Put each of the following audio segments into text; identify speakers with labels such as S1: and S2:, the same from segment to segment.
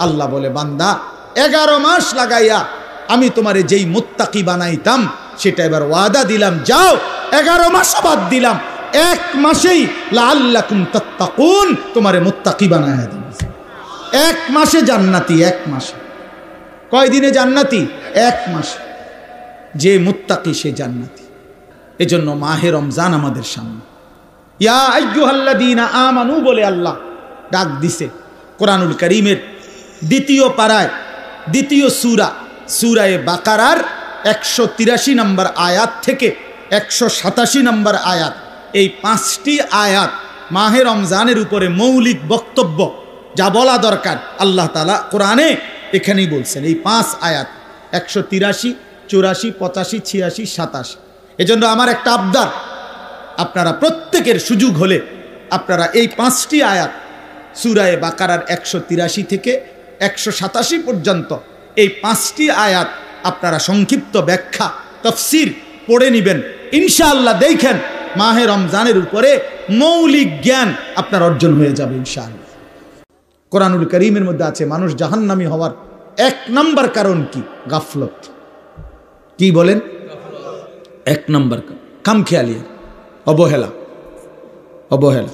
S1: আল্লাহ বলে, বান্দা 11 মাস লাগাইয়া আমি তোমারে যেই মুত্তাকি বানাইতাম সেটা এবার ওয়াদা দিলাম, যাও 11 মাস বাদ দিলাম, 1 মাসেই লাআল্লাকুম তাত্তাকুন তোমারে মুত্তাকি বানায়া দিলাম। 1 মাসে জান্নাতি, 1 মাসে। কয় দিনে জান্নাতি? 1 মাসে। যে মুত্তাকি সে জান্নাতি। এজন্য মাহে রমজান আমাদের সামনে। ইয়া আইয়ুহাল্লাযীনা আমানু বলে আল্লাহ ডাক দিছে কোরআনুল কারীমের 2য় পারায় 2য় সূরা সূরায়ে বাকারার 183 নম্বর আয়াত থেকে 187 নম্বর আয়াত, এই 5টি আয়াত মাহে রমজানের উপরে মৌলিক বক্তব্য যা বলা দরকার আল্লাহ তাআলা কোরআনে এখানেই বলছেন। এই 5 আয়াত 183, 84, 85, 86, 87। এজন্য আমার একটা আবদার, আপনারা প্রত্যেকের সুযোগ হলে আপনারা এই 5টি আয়াত সূরায়ে বাকারার 183 থেকে 187 পর্যন্ত এই 5টি আয়াত আপনারা সংক্ষিপ্ত ব্যাখ্যা তাফসীর পড়ে নেবেন। ইনশাআল্লাহ দেখেন মাহে রমজানের উপরে মৌলিক জ্ঞান আপনার অর্জন হয়ে যাবে ইনশাআল্লাহ। কোরআনুল কারীমের মধ্যে আছে মানুষ জাহান্নামী হওয়ার 1 নম্বর কারণ কি? গাফলত। কি বলেন? 1 নম্বর খামখেয়ালি, অবহেলা। অবহেলা।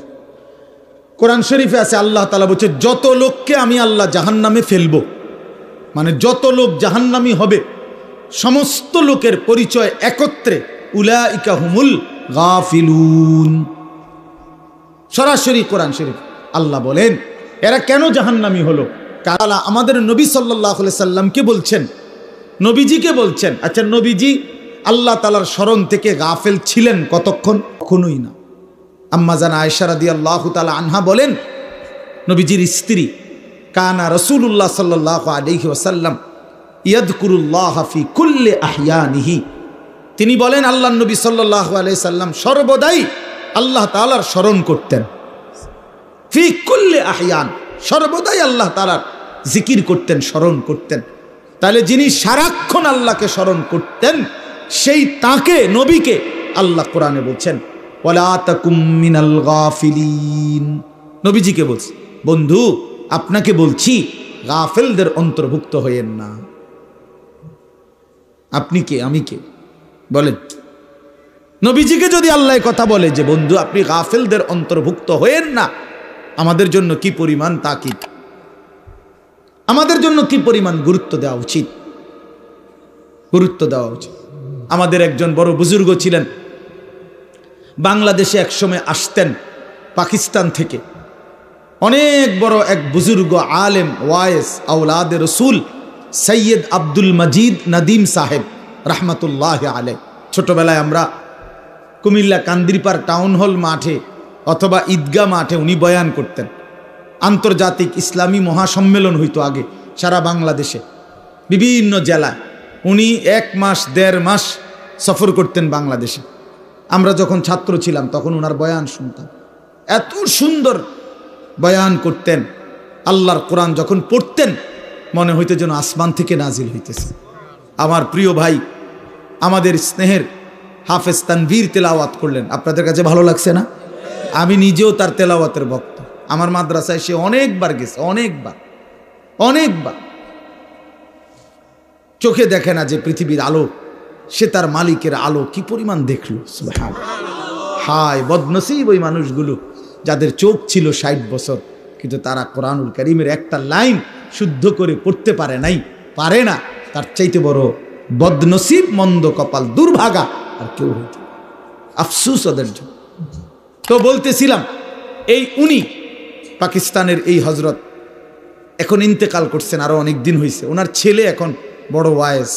S1: কোরআন শরীফে আছে আল্লাহ তাআলা বলছে, যত লোককে আমি আল্লাহ জাহান্নামে ফেলবো, মানে যত লোক জাহান্নামী হবে সমস্ত লোকের পরিচয় একত্রে, উলাইকা হুমুল গাফিলুন। সরাসরি কোরআন শরীফ আল্লাহ বলেন এরা কেন জাহান্নামী হলো? কারণ আমাদের নবী সাল্লাল্লাহু আলাইহি সাল্লামকে বলছেন, নবীজিকে বলছেন। আচ্ছা, নবীজি আল্লাহ তাআলার স্মরণ থেকে গাফেল ছিলেন কতক্ষণ? কখনোই না। আম্মা জান আয়েশা রাদিয়াল্লাহু তাআলা আনহা বলেন, নবীজির স্ত্রী, কানা রাসূলুল্লাহ সাল্লাল্লাহু আলাইহি ওয়াসাল্লাম ইয়াযকুরুল্লাহ ফি কুল্লি আহইয়ানিহি। তিনি বলেন আল্লাহর নবী সাল্লাল্লাহু আলাইহি সাল্লাম সর্বদাই আল্লাহ তাআলার স্মরণ করতেন। ফি কুল্লি আহইয়ান, সর্বদাই আল্লাহ তাআলার জিকির করতেন, স্মরণ করতেন। তাহলে যিনি সারাক্ষণ আল্লাহকে স্মরণ করতেন সেই তাকে, নবীকে আল্লাহ কোরআনে বলছেন ওয়ালা তাকুম মিনাল গাফিলিন। নবীজিকে বলছে, বন্ধু আপনাকে বলছি গাফেলদের অন্তর্ভুক্ত হয়েন না। আপনি কে, আমি কে বলেন? নবীজিকে যদি আল্লাহ কথা বলে যে বন্ধু আপনি গাফেলদের অন্তর্ভুক্ত হয়েন না, আমাদের জন্য কি পরিমাণ তাকিদ, আমাদের জন্য কি পরিমাণ গুরুত্ব দেওয়া উচিত, গুরুত্ব দেওয়া উচিত। আমাদের একজন বড় বুজুর্গ ছিলেন, বাংলাদেশে একসময় আসতেন পাকিস্তান থেকে। অনেক বড় এক বুজুর্গ আলেম, ওয়াইস, আওলাদে রসুল সৈয়দ আব্দুল মজিদ নদীম সাহেব রহমতুল্লাহ আলাইহ। ছোটবেলায় আমরা কুমিল্লা কান্দিরপাড় টাউন হল মাঠে অথবা ঈদগাহ মাঠে উনি বয়ান করতেন। আন্তর্জাতিক ইসলামী মহাসম্মেলন হইতো আগে সারা বাংলাদেশে, বিভিন্ন জেলায়। উনি 1 মাস 1.5 মাস সফর করতেন বাংলাদেশে। আমরা যখন ছাত্র ছিলাম তখন ওনার বয়ান শুনতাম। এত সুন্দর বয়ান করতেন। আল্লাহর কোরআন যখন পড়তেন মনে হইতো যেন আসমান থেকে নাজিল হইতেছে। আমার প্রিয় ভাই, আমাদের স্নেহের হাফেজ তানভীর তেলাওয়াত করলেন, আপনাদের কাছে ভালো লাগছে না? আমি নিজেও তার তেলাওয়াতের ভক্ত। আমার মাদ্রাসায় সে অনেকবার গেছে, অনেকবার। চোখে দেখে না যে পৃথিবীর আলো, সে তার মালিকের আলো কি পরিমাণ দেখলো। হায় বদনসিব ওই মানুষগুলো যাদের চোখ ছিল 60 বছর, কিন্তু তারা কোরআনুল কারীমের একটা লাইন শুদ্ধ করে পড়তে পারে নাই, পারে না। তার চাইতে বড় বদনসিব, মন্দ কপাল, দুর্ভাগা আর কেউ হইতে। আফসুস ওদের জন্য। তো বলতেছিলাম, এই উনি পাকিস্তানের এই হজরত এখন ইন্তেকাল করছেন, আরো অনেক দিন হয়েছে। ওনার ছেলে এখন বড় ওয়াইজ।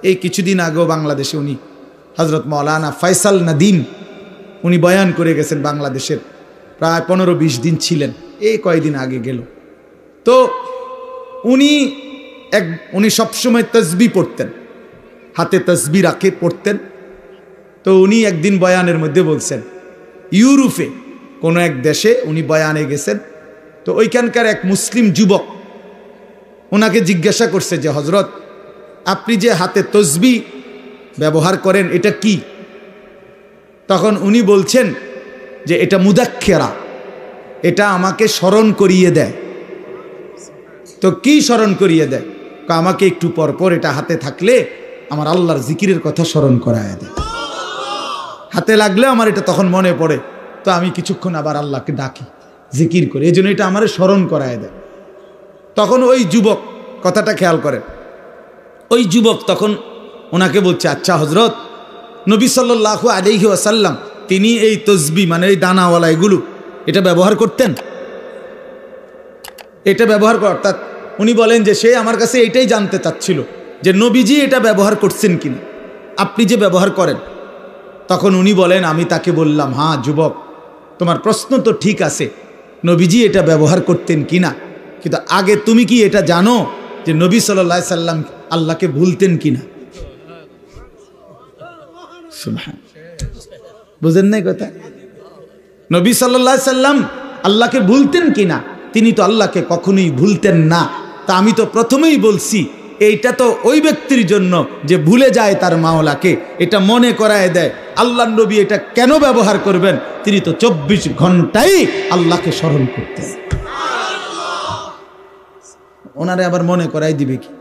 S1: এই কিছুদিন আগেও বাংলাদেশে উনি হজরত মাওলানা ফয়সাল নদীম উনি বয়ান করে গেছেন বাংলাদেশের। প্রায় 15-20 দিন ছিলেন, এই কয়েকদিন আগে গেল। তো উনি সবসময় তসবিহ পড়তেন, হাতে তসবিহ রাখে পড়তেন। তো উনি একদিন বয়ানের মধ্যে বলছেন, ইউরোপে কোনো এক দেশে উনি বয়ানে গেছেন। তো ওইখানকার এক মুসলিম যুবক ওনাকে জিজ্ঞাসা করছে যে হজরত আপনি যে হাতে তসবিহ ব্যবহার করেন এটা কি? তখন উনি বলছেন যে এটা মুদাক্কেরা, এটা আমাকে স্মরণ করিয়ে দেয়। তো কি স্মরণ করিয়ে দেয়? আমাকে একটু পর পর এটা হাতে থাকলে আমার আল্লাহর জিকিরের কথা স্মরণ করায় দেয়। হাতে লাগলে আমার এটা তখন মনে পড়ে, তো আমি কিছুক্ষণ আবার আল্লাহকে ডাকি, জিকির করি, এই জন্য এটা আমার স্মরণ করায় দেয়। তখন ওই যুবক, কথাটা খেয়াল করেন, ওই যুবক তখন ওনাকে বলছে, আচ্ছা হজরত, নবী সাল্লাল্লাহু আলাইহি ওয়াসাল্লাম তিনি এই তসবি মানে এই দানাওয়ালা এগুলো এটা ব্যবহার করতেন? এটা ব্যবহার অর্থাৎ উনি বলেন যে সে আমার কাছে এইটাই জানতে চাচ্ছিল যে নবীজি এটা ব্যবহার করছেন কিনা, আপনি যে ব্যবহার করেন। তখন উনি বলেন, আমি তাকে বললাম, হ্যাঁ যুবক, তোমার প্রশ্ন তো ঠিক আছে, নবীজি এটা ব্যবহার করতেন কিনা, কিন্তু আগে তুমি কি এটা জানো যে নবী সাল্লাল্লাহু আলাইহি সাল্লাম আল্লাহকে ভুলতেন কিনা? বুঝেন নাই কথা? নবী সাল্লাল্লাহু আলাইহি সাল্লাম আল্লাহকে ভুলতেন কিনা? তিনি তো আল্লাহকে কখনোই ভুলতেন না। তা আমি তো প্রথমেই বলছি এইটা তো ওই ব্যক্তির জন্য যে ভুলে যায় তার মাওলাকে, এটা মনে করায় দেয়। আল্লাহর নবী এটা কেন ব্যবহার করবেন? তিনি তো 24 ঘন্টাই আল্লাহকে স্মরণ করতেন। ওনারে আবার মনে করাই দিবে কি?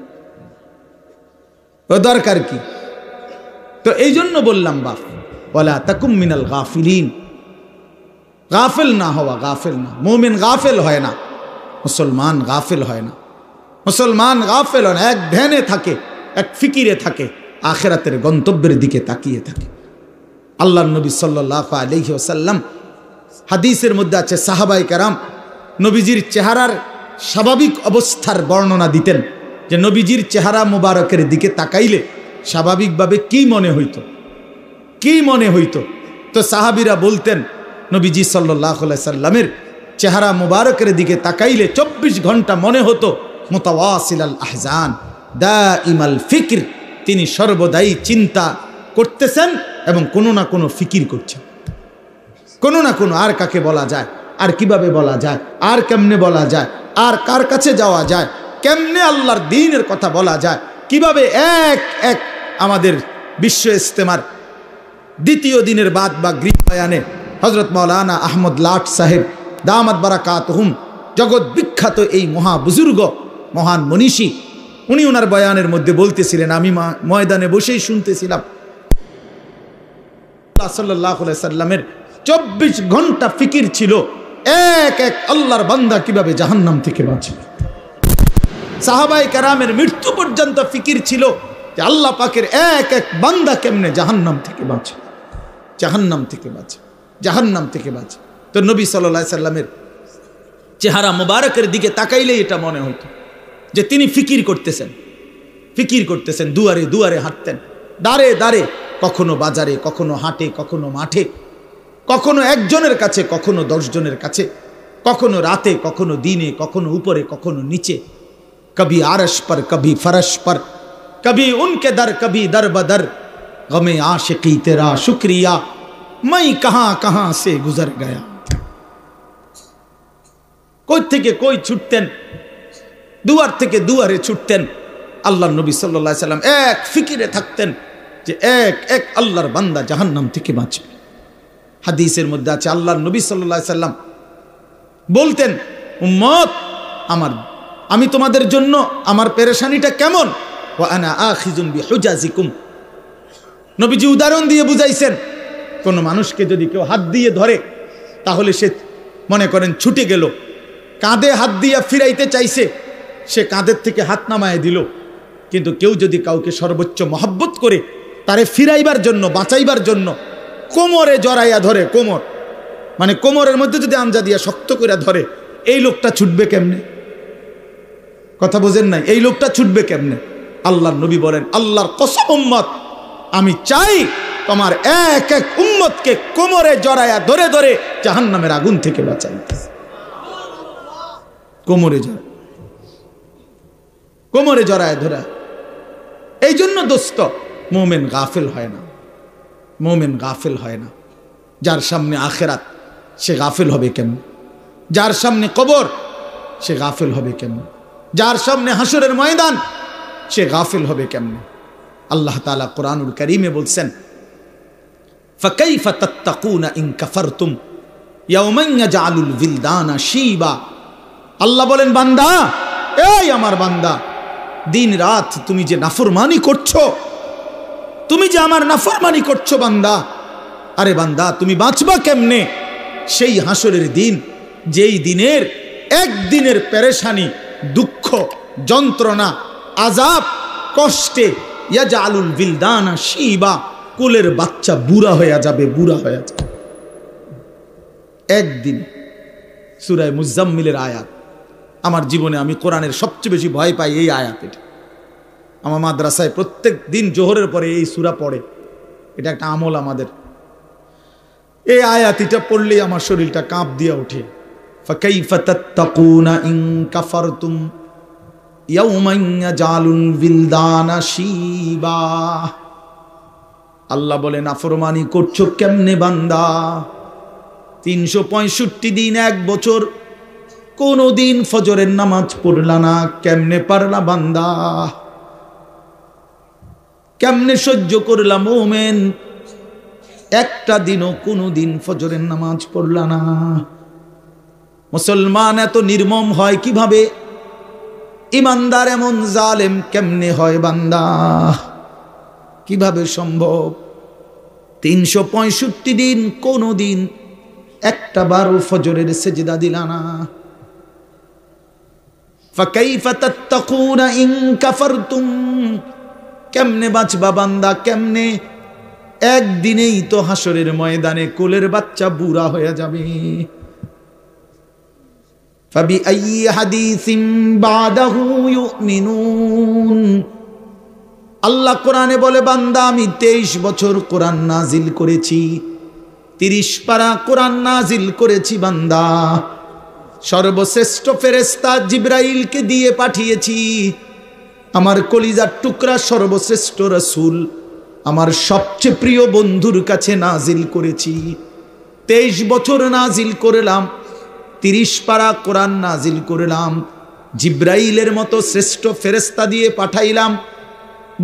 S1: ও দরকার কি? তো এই জন্য বললাম বাপ, ওয়ালা তাকুম মিনাল গাফিলিন, গাফেল না হওয়া, গাফেল না। মুমিন গাফেল হয় না, মুসলমান গাফেল হয় না। মুসলমান গাফেল হয় না, এক ধ্যানে থাকে, এক ফিকিরে থাকে, আখিরাতের গন্তব্যের দিকে তাকিয়ে থাকে। আল্লাহর নবী সাল্লাল্লাহু আলাইহি ওয়াসাল্লাম হাদিসের মধ্যে আছে, সাহাবায়ে কেরাম নবীজির চেহারার স্বাভাবিক অবস্থার বর্ণনা দিতেন, যে নবীজির চেহারা মুবারকের দিকে তাকাইলে স্বাভাবিকভাবে কি মনে হইতো, কি মনে হইতো? তো সাহাবীরা বলতেন, নবীজি সাল্লাল্লাহু আলাইহি সাল্লামের চেহারা মুবারকের দিকে তাকাইলে 24 ঘন্টা মনে হতো মুতাওয়াসিলাল আহজান দাইমাল ফিকর, তিনি সর্বদাই চিন্তা করতেছেন এবং কোনো না কোনো ফিকির করছেন, কোনো না কোনো। আর কাকে বলা যায়, আর কিভাবে বলা যায়, আর কেমনে বলা যায়, আর কার কাছে যাওয়া যায়, কেমনে আল্লাহর দ্বীনের কথা বলা যায়, কিভাবে এক এক আমাদের বিশ্ব ইজতেমার দ্বিতীয় দিনের বাদ বা গৃহ বয়ানে হযরত মাওলানা আহমদ লাট সাহেব দামাত বারাকাতুহুম, জগৎ বিখ্যাত এই মহা বুজুর্গ, মহান মনীষী, উনি ওনার বয়ানের মধ্যে বলতেছিলেন, আমি ময়দানে বসেই শুনতেছিলাম, সাল্লাল্লাহু আলাইহি সাল্লামের 24 ঘন্টা ফিকির ছিল এক এক আল্লাহর বান্দা কিভাবে জাহান্নাম থেকে বাঁচবে। সাহাবায়ে কেরামের মৃত্যু পর্যন্ত ফিকির ছিল যে আল্লাহ পাকের এক এক বান্দা কেমনে জাহান্নাম থেকে বাঁচে, জাহান্নাম থেকে বাঁচে, জাহান্নাম থেকে বাঁচে। তো নবী সাল্লাল্লাহু আলাইহি সাল্লামের চেহারা মুবারকের দিকে তাকাইলেই এটা মনে হতো যে তিনি ফিকির করতেছেন, ফিকির করতেছেন। দুয়ারে দুয়ারে হাঁটতেন, দাঁড়ে দাঁড়ে, কখনো বাজারে, কখনো হাটে, কখনো মাঠে, কখনো একজনের কাছে, কখনো 10 জনের কাছে, কখনো রাতে, কখনো দিনে, কখনো উপরে, কখনো নিচে, কবি আরশ पर कभी फरश पर, कभी उनके दर, कभी दर बदर, गमे आशिकी तेरा शुक्रिया, मैं कहां कहां से गुजर गया। কই থেকে কই ছুটতেন, দুয়ার থেকে দুয়ারে ছুটতেন। আল্লাহর নবী সাল্লাল্লাহু আলাইহি সাল্লাম এক ফিকিরে থাকতেন যে এক এক আল্লাহর বান্দা জাহান্নাম থেকে বাঁচবে। হাদিসের মধ্যে আছে, আল্লাহর নবী সাল্লাল্লাহু আলাইহি সাল্লাম বলতেন, উম্মত আমার, আমি তোমাদের জন্য আমার পেরেশানিটা কেমন, ওয়া আনা আখিযুন বিহুজাজিকুম। নবীজি উদাহরণ দিয়ে বুঝাইছেন, কোন মানুষকে যদি কেউ হাত দিয়ে ধরে তাহলে সে মনে করেন ছুটে গেল, কাঁধে হাত দিয়ে ফিরাইতে চাইছে, সে কাঁধের থেকে হাত নামায় দিল। কিন্তু কেউ যদি কাউকে সর্বোচ্চ মহব্বত করে তারে ফিরাইবার জন্য, বাঁচাইবার জন্য কোমরে জড়াইয়া ধরে, কোমর মানে কোমরের মধ্যে যদি আঞ্জা দিয়া শক্ত করে ধরে, এই লোকটা ছুটবে কেমনে? কথা বোঝেন নাই? এই লোকটা ছুটবে কেমনে? আল্লাহর নবী বলেন, আল্লাহর কসম উম্মত, আমি চাই তোমার এক এক উম্মতকে কোমরে জড়াইয়া ধরে ধরে জাহান্নামের আগুন থেকে বাঁচাইতে। কোমরে জড়ায়, কোমরে জড়ায় ধরা। এই জন্য দোস্ত, মুমিন গাফিল হয় না, মুমিন গাফিল হয় না। যার সামনে আখিরাত সে গাফিল হবে কেমন? যার সামনে কবর সে গাফিল হবে কেমন? যার সামনে হাসরের ময়দান সে গাফিল হবে কেমন? আল্লাহ তাআলা কুরআনুল কারীমে বলছেন, ফাকাইফা তাত্তাকুনা ইন কাফারতুম ইয়াওমান ইয়াজআলুল বিলদানা শিবা। আল্লাহ বলেন, বান্দা এই আমার বান্দা, দিন রাত তুমি যে নাফরমানি করছো, তুমি যে আমার নাফরমানি করছো বান্দা, আরে বান্দা তুমি বাঁচবা কেমনে সেই হাসরের দিন, যেই দিনের একদিনের পেরেশানি, দুঃখ, যন্ত্রণা, আযাব, কষ্টে ইয়াজালুল বিলদানা শিবা, কোলের বাচ্চা বুড়া হয়ে যাবে, বুড়া হয়ে যাবে একদিন। সূরা মুজাম্মিলের আয়াত। আমার জীবনে আমি কোরআনের সবচেয়ে বেশি ভয় পাই এই আয়াত। এটা আমার মাদ্রাসায় প্রত্যেক দিন জোহরের পরে এই সূরা পড়ে, এটা একটা আমল আমাদের। এই আয়াত এটা পড়লেই আমার শরীরটা কাঁপ দিয়া ওঠে। ফাকাইফা তাত্তাকুনা ইন কাফারতুম ইয়াউমান ইয়াজালুল বিলদানা শিবা। আল্লাহ বলে নাফরমানি করছো কেমনে বান্দা? 365 দিন, 1 বছর কোন দিন ফজরের নামাজ পড়লা না, কেমনে পারলা বান্দা? কেমনে সহ্য করলা মুমিন? একটা দিনও কোনো দিন ফজরের নামাজ পড়লা না। মুসলমান এত নির্মম হয় কিভাবে? ইমানদার এমন জালেম কেমনে হয় বান্দা? কিভাবে সম্ভব? 365 দিন কোনো দিন একটা বারও ফজরের সেজদা দিলা না। ফাকাইফা তাত্তাকুনা ইন কাফারতুম, কেমনে বাঁচবা বান্দা কেমনে? একদিনেই তো হাসরের ময়দানে কোলের বাচ্চা বুড়া হয়ে যাবে। ফাবিআইয়ি হাদিসিন বাদাহু ইউমিনুন। আল্লাহ কোরআনে বলে বান্দা আমি 23 বছর কোরআন নাজিল করেছি, 30 পারা কোরআন নাজিল করেছি বান্দা। সর্বশ্রেষ্ঠ ফেরেশতা জিবরাইলকে দিয়ে পাঠিয়েছি। আমার কলিজার টুকরা সর্বশ্রেষ্ঠ রাসূল আমার সবচেয়ে প্রিয় বন্ধুর কাছে নাজিল করেছি। 23 বছর নাজিল করলাম, 30 পারা কোরআন নাজিল করলাম। জিবরাইলের মতো শ্রেষ্ঠ ফেরেশতা দিয়ে পাঠাইলাম।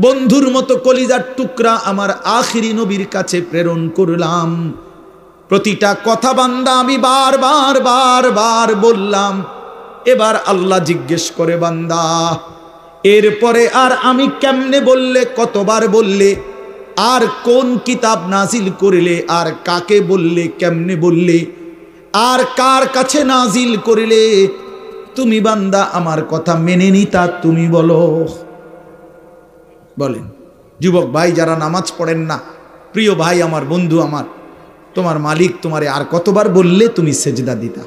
S1: বন্ধুর মতো কলিজার টুকরা আমার আখিরি নবীর কাছে প্রেরণ করলাম। প্রতিটা কথা বান্দা আমি বারবার বারবার বললাম। এবার আল্লাহ জিজ্ঞেস করে বান্দা এরপরে আর আমি কেমনে বললে, কতবার বললে, আর কোন কিতাব নাজিল করলে, আর কাকে বললে, কেমনে বললে, আর কার কাছে নাজিল করলে তুমি বান্দা আমার কথা মেনে নিতা? তুমি বলো। বলেন যুবক ভাই যারা নামাজ পড়েন না, প্রিয় ভাই আমার, বন্ধু আমার, তোমার মালিক তোমারে আর কতবার বললে তুমি সেজদা দিতা?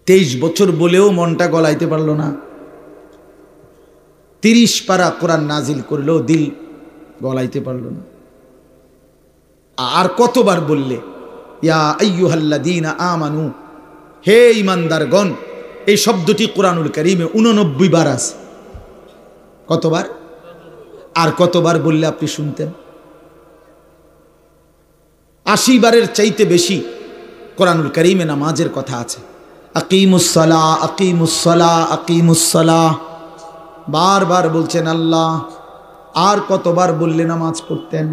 S1: 23 বছর বলেও মনটা গলাইতে পারলো না। 30 পারা কোরআন নাজিল করলেও দিল গলাইতে পারলো না। আর কতবার বললে ইয়া আইয়ুহাল্লাযীনা আমানু, হে ঈমানদারগণ। এই শব্দটি কোরআনুল কারীমে 89 বার আছে। কতবার? আর কতবার বললে আপনি শুনতেন? 80 বারের চাইতে বেশি কোরআনুল কারীমে নামাজের কথা আছে। আকিমুস সালাহ, আকিমুস সালাহ, আকিমুস সালাহ বারবার বলছেন আল্লাহ। আর কতবার বললে নামাজ পড়তেন?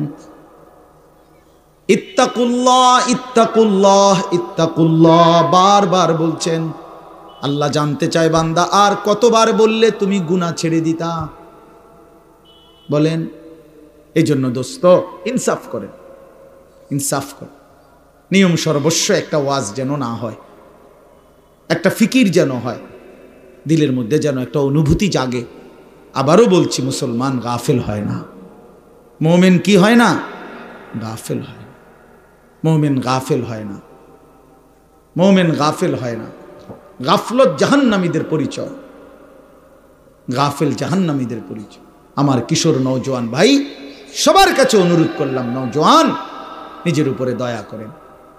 S1: ইত্তাকুল্লাহ, ইত্তাকুল্লাহ, ইত্তাকুল্লাহ বারবার বলছেন। আল্লাহ জানতে চায় বান্দা আর কতবার বললে তুমি গুনাহ ছেড়ে দিতা? বলেন। এই জন্য দোস্ত ইনসাফ করেন, ইনসাফ করেন। নিয়ম সর্বস্ব একটা ওয়াজ যেন না হয়, একটা ফিকির যেন হয়, দিলের মধ্যে যেন একটা অনুভূতি জাগে। আবারও বলছি মুসলমান গাফেল হয় না, মুমিন কি হয় না? গাফেল হয় না। মুমিন গাফেল হয় না, মুমিন গাফেল হয় না। গাফলত জাহান্নামীদের পরিচয়, গাফেল জাহান্নামীদের পরিচয়। আমার কিশোর নওজোয়ান ভাই সবার কাছে অনুরোধ করলাম, নওজোয়ান নিজের উপরে দয়া করেন।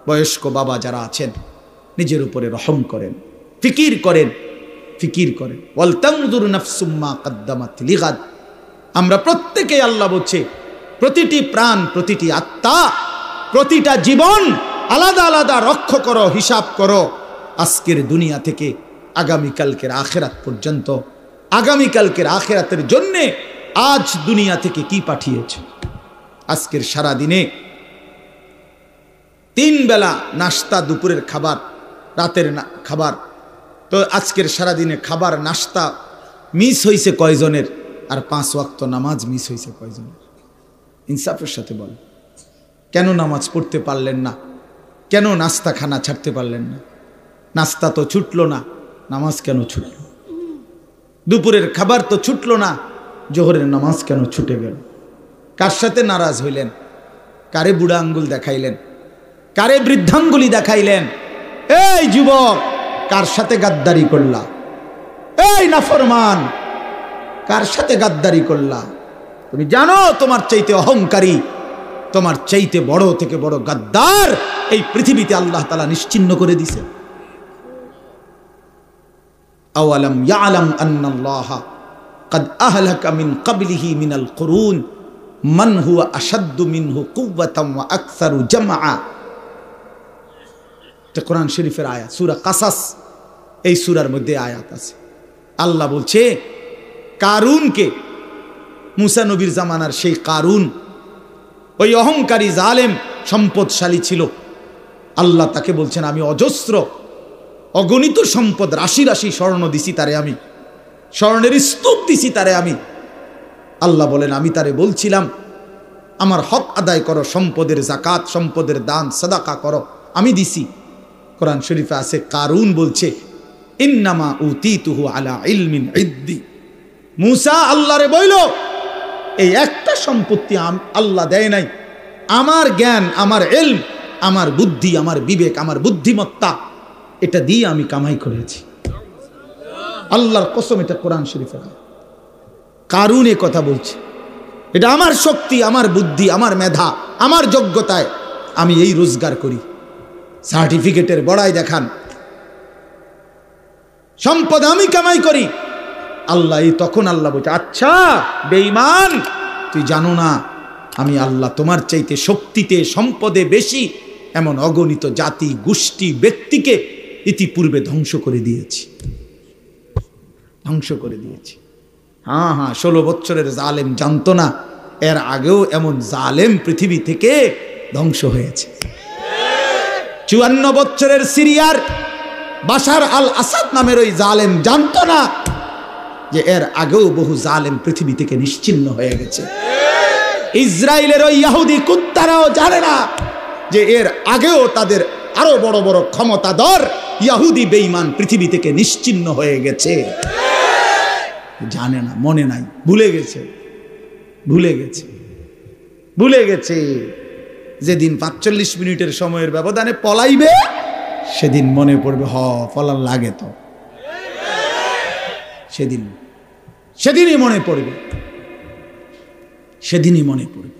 S1: বয়স্ক বাবা যারা আছেন নিজের উপরে রহম করেন, ফিকির করেন, ফিকির করেন। ওয়াল তানজুর নাফসুম মা কদ্দামাত লিগাদ। আমরা প্রত্যেকেই আল্লাহ বলছে প্রতিটি প্রাণ, প্রতিটি আত্মা, প্রতিটা জীবন আলাদা আলাদা রক্ষ করো, হিসাব করো। আজকের দুনিয়া থেকে আগামীকালকের আখেরাত পর্যন্ত, আগামীকালকের আখেরাতের জন্যে আজ দুনিয়া থেকে কি পাঠিয়েছে। আজকের সারা দিনে 3 বেলা নাস্তা, দুপুরের খাবার, রাতের খাবার, তো আজকের সারাদিনে খাবার নাস্তা মিস হয়েছে কয়জনের, আর 5 ওয়াক্ত নামাজ মিস হয়েছে কয়জনের? ইনসাফের সাথে বল, কেন নামাজ পড়তে পারলেন না? কেন নাস্তা খানা ছাড়তে পারলেন না? নাস্তা তো ছুটলো না, নামাজ কেন ছুটল? দুপুরের খাবার তো ছুটলো না, জোহরের নামাজ কেন ছুটে গেল? কার সাথে নারাজ হইলেন? কারে বুড়া আঙ্গুল দেখাইলেন? কারে বৃদ্ধাঙ্গুলি দেখাইলেন? এই যুবক, কার সাথে গাদ্দারি করলা? এই নাফরমান, কার সাথে গাদ্দারি করলা? তুমি জানো তোমার চাইতে অহংকারী, তোমার চাইতে বড় থেকে বড় গাদ্দার এই পৃথিবীতে আল্লাহ তাআলা নিশ্চিহ্ন করে দিয়েছে। আওয়ালাম ইয়ালাম আন্নাল্লাহা قد أهلك من قبله من القرون من هو أشد منه قوة وأكثر جمعا। এটা কোরআন শরীফের আয়াত, সূরা কাসাস, এই সূরার মধ্যে আয়াত আছে। আল্লাহ বলছে কারুনকে, মুসা নবীর জামানার সেই কারুন, ওই অহংকারী জালেম সম্পদশালী ছিল। আল্লাহ তাকে বলছেন আমি অজস্র অগণিত সম্পদ, রাশি রাশি স্বর্ণ দিছি তারে, আমি স্বর্ণের স্তূপ দিছি তারে আমি। আল্লাহ বলেন আমি তারে বলছিলাম আমার হক আদায় করো, সম্পদের যাকাত, সম্পদের দান সাদাকা করো, আমি দিছি। কোরআন শরীফে আছে কারুন বলছে ইন্নামা উতিতুহু আলা ইলমিন ইদ্দি। মুসা আল্লাহরে বইল এই একটা সম্পত্তি আল্লাহ দেয় নাই, আমার জ্ঞান, আমার ইলম, আমার বুদ্ধি, আমার বিবেক, আমার বুদ্ধিমত্তা, এটা দিয়ে আমি কামাই করেছি। আল্লাহর কসম, এটা কোরআন শরীফে কারুন এ কথা বলছে, এটা আমার শক্তি, আমার বুদ্ধি, আমার মেধা, আমার যোগ্যতায় আমি এই রোজগার করি। সার্টিফিকেটের বড়াই দেখান, সম্পদ আমি কামাই করি। আল্লাহ তখন আল্লাহ বলছে আচ্ছা বেঈমান, তুই জানো না আমি আল্লাহ তোমার চাইতে শক্তিতে সম্পদে বেশি এমন অগণিত জাতি গোষ্ঠী ব্যক্তিকে ইতিপূর্বে ধ্বংস করে দিয়েছি, ধ্বংস করে দিয়েছি। হ্যাঁ হ্যাঁ, 16 বছরের জালেম জানতো না এর আগেও এমন জালেম পৃথিবী থেকে ধ্বংস হয়েছে। 54 বছরের সিরিয়ার বাশার আল আসাদ নামের ওই জালেম জানতো না যে এর আগেও বহু জালেম পৃথিবী থেকে নিশ্চিহ্ন হয়ে গেছে। ইসরায়েলের ওই ইহুদি কুত্তারাও জানে না যে এর আগেও তাদের আরো বড় বড় ক্ষমতাধর ইহুদি বেঈমান পৃথিবী থেকে নিশ্চিহ্ন হয়ে গেছে। জানে না, মনে নাই, ভুলে গেছে, ভুলে গেছে, ভুলে গেছে। যেদিন 45 মিনিটের সময়ের ব্যবধানে পলাইবে সেদিন মনে পড়বে পলার লাগে তো, সেদিনই মনে পড়বে, সেদিনই মনে পড়বে।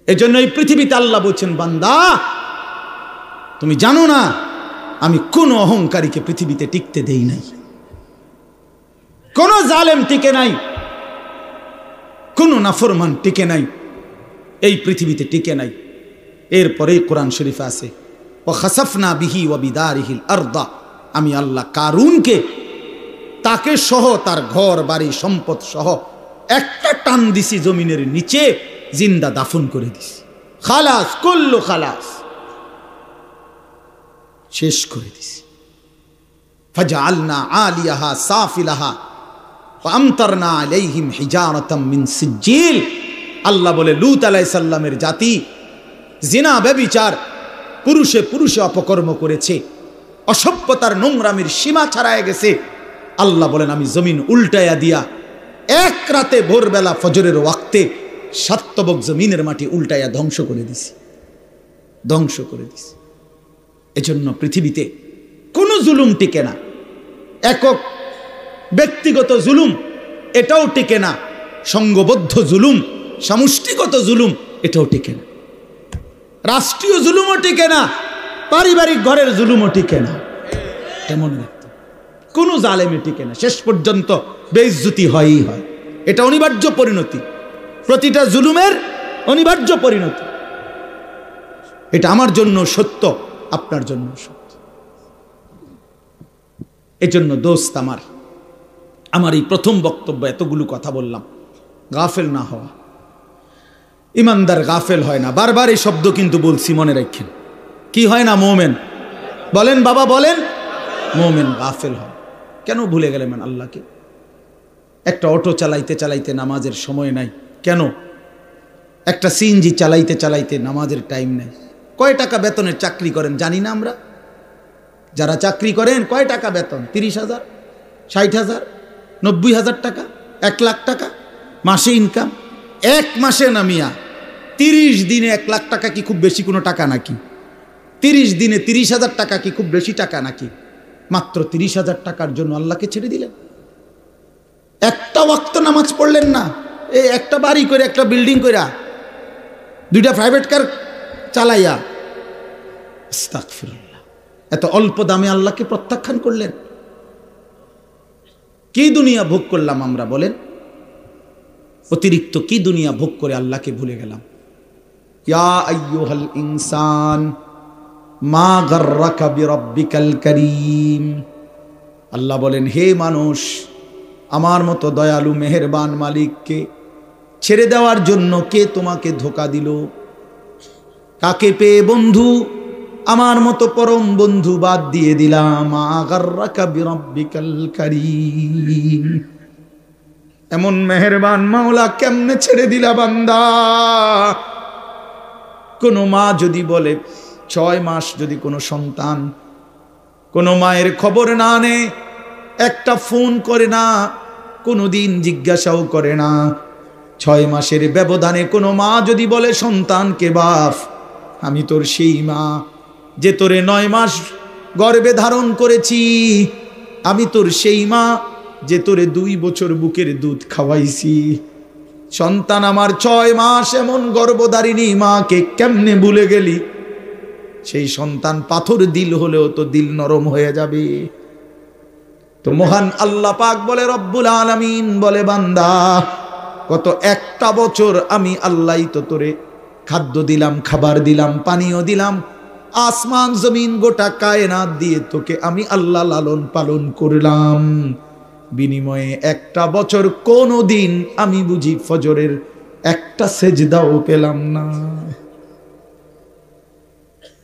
S1: এজন্য এই পৃথিবীতে আল্লাহ বলছেন বান্দা তুমি জানো না আমি কোন অহংকারীকে পৃথিবীতে টিকতে দেই নাই, কোন জালেম টিকে নাই, কোন নাফরমান টিকে নাই, এই পৃথিবীতে টিকে নাই। এরপরে কোরআন শরীফে আছে ওয়া খাসাফনা বিহি ওয়া বিদারিহিল আরদা, আমি আল্লাহ কারুনকে তাকে সহ তার ঘর বাড়ি সম্পদ সহ একটা টান দিছি জমিনের নিচে, জিন্দা দাফন করে দিছি। খালাস, কুল্লু খালাস, শেষ করে দিছি। ফাজআলনা আলিয়াহা সাফিলাহা ওয়া আমতারনা আলাইহিম হিজারাতাম মিন সিজ্জিল। আল্লাহ বলে লূত আলাইহিস সালামের জাতি জিনা ব্যভিচার, পুরুষে পুরুষে অপকর্ম করেছে, অসভ্যতার নোংরামির সীমা ছাড়ায় গেছে। আল্লাহ বলেন আমি জমিন উল্টায়া দিয়া এক রাতে ভোরবেলা ফজরের ওয়াক্তে সাতবক জমিনের মাটি উল্টায়া ধ্বংস করে দিছি, ধ্বংস করে দিছি। এজন্য পৃথিবীতে কোনো জুলুম টিকে না, একক ব্যক্তিগত জুলুম এটাও টিকে না, সংঘবদ্ধ জুলুম, সমষ্টিগত জুলুম এটাও টিকে না, রাষ্ট্রীয় জুলুমও টিকে না, পারিবারিক ঘরের জুলুমও টিকে না। তেমন কোনো জালেমে টিকে না, শেষ পর্যন্ত বেইজ্জতি হয়ই হয়। এটা অনিবার্য পরিণতি, প্রতিটা জুলুমের অনিবার্য পরিণতি। এটা আমার জন্য সত্য, আপনার জন্য সত্য। এজন্য দোস্ত আমার এই প্রথম বক্তব্য এতগুলো কথা বললাম, গাফেল না হওয়া। ইমানদার গাফেল হয় না, বারবার এই শব্দ কিন্তু বলছি, মনে রাখেন। কি হয় না মোমেন? বলেন বাবা বলেন, মুমিন গাফেল হয়। কেন ভুলে গেলেন আল্লাহকে? একটা অটো চালাইতে চালাইতে নামাজের সময় নাই কেন? একটা সিএনজি চালাইতে চালাইতে নামাজের টাইম নেই। কয় টাকা বেতনের চাকরি করেন জানি না আমরা? যারা চাকরি করেন কয় টাকা বেতন? 30,000, 60,000, 90,000 টাকা, 1 লাখ টাকা মাসে ইনকাম। এক মাসে না মিয়া, 30 দিনে 1 লাখ টাকা কি খুব বেশি কোনো টাকা নাকি? 30 দিনে 30,000 টাকা কি খুব বেশি টাকা নাকি? মাত্র 30,000 টাকার জন্য আল্লাহকে ছেড়ে দিলেন। একটা ওয়াক্ত নামাজ পড়লেন না, এই একটা বাড়ি করে, একটা বিল্ডিং কইরা, 2টা প্রাইভেট কার চালাইয়া, আস্তাগফিরুল্লাহ, এত অল্প দামে আল্লাহকে প্রত্যাখ্যান করলেন। কি দুনিয়া ভোগ করলাম আমরা বলেন? অতিরিক্ত কি দুনিয়া ভোগ করে আল্লাহকে ভুলে গেলাম। ইয়া আইয়ুহাল ইনসান মা গাররাকা বিরাব্বিকাল কারীম। আল্লাহ বলেন, হে মানুষ, আমার মতো দয়ালু মেহেরবান মালিককে ছেড়ে দেওয়ার জন্য কে তোমাকে ধোঁকা দিল? কাকে পেয়ে বন্ধু আমার মতো পরম বন্ধু বাদ দিয়ে দিলাম? মা গাররাকা বিরাব্বিকাল কারীম। এমন মেহেরবান মাওলা কেমনে ছেড়ে দিলা বান্দা? কোন মা যদি বলে 6 মাস যদি কোনো সন্তান কোনো মায়ের খবর না নেয়, একটা ফোন করে না, কোনোদিন জিজ্ঞাসাও করে না, 6 মাসের ব্যবধানে কোনো মা যদি বলে সন্তানকে, বাপ আমি তোর সেই মা যে তোরে 9 মাস গর্ভে ধারণ করেছি, আমি তোর সেই মা যে তোরে 2 বছর বুকের দুধ খাওয়াইছি, সন্তান আমার 6 মাস এমন গর্ভধারিণী মাকে কেমনে ভুলে গেলি? সেই সন্তান পাথর দিল হলেও তো দিল নরম হয়ে যাবে। তো মহান আল্লাহ পাক বলে, রব্বুল আলামিন বলে, বান্দা কত একটা বছর আমি আল্লাহই তো তোরে খাদ্য দিলাম, খাবার দিলাম, পানীয় দিলাম, আসমান জমিন গোটা কায়নাত দিয়ে তোকে আমি আল্লাহ লালন পালন করলাম, বিনিময়ে একটা বছর কোনো দিন আমি বুঝি ফজরের একটা সেজদাও পেলাম না।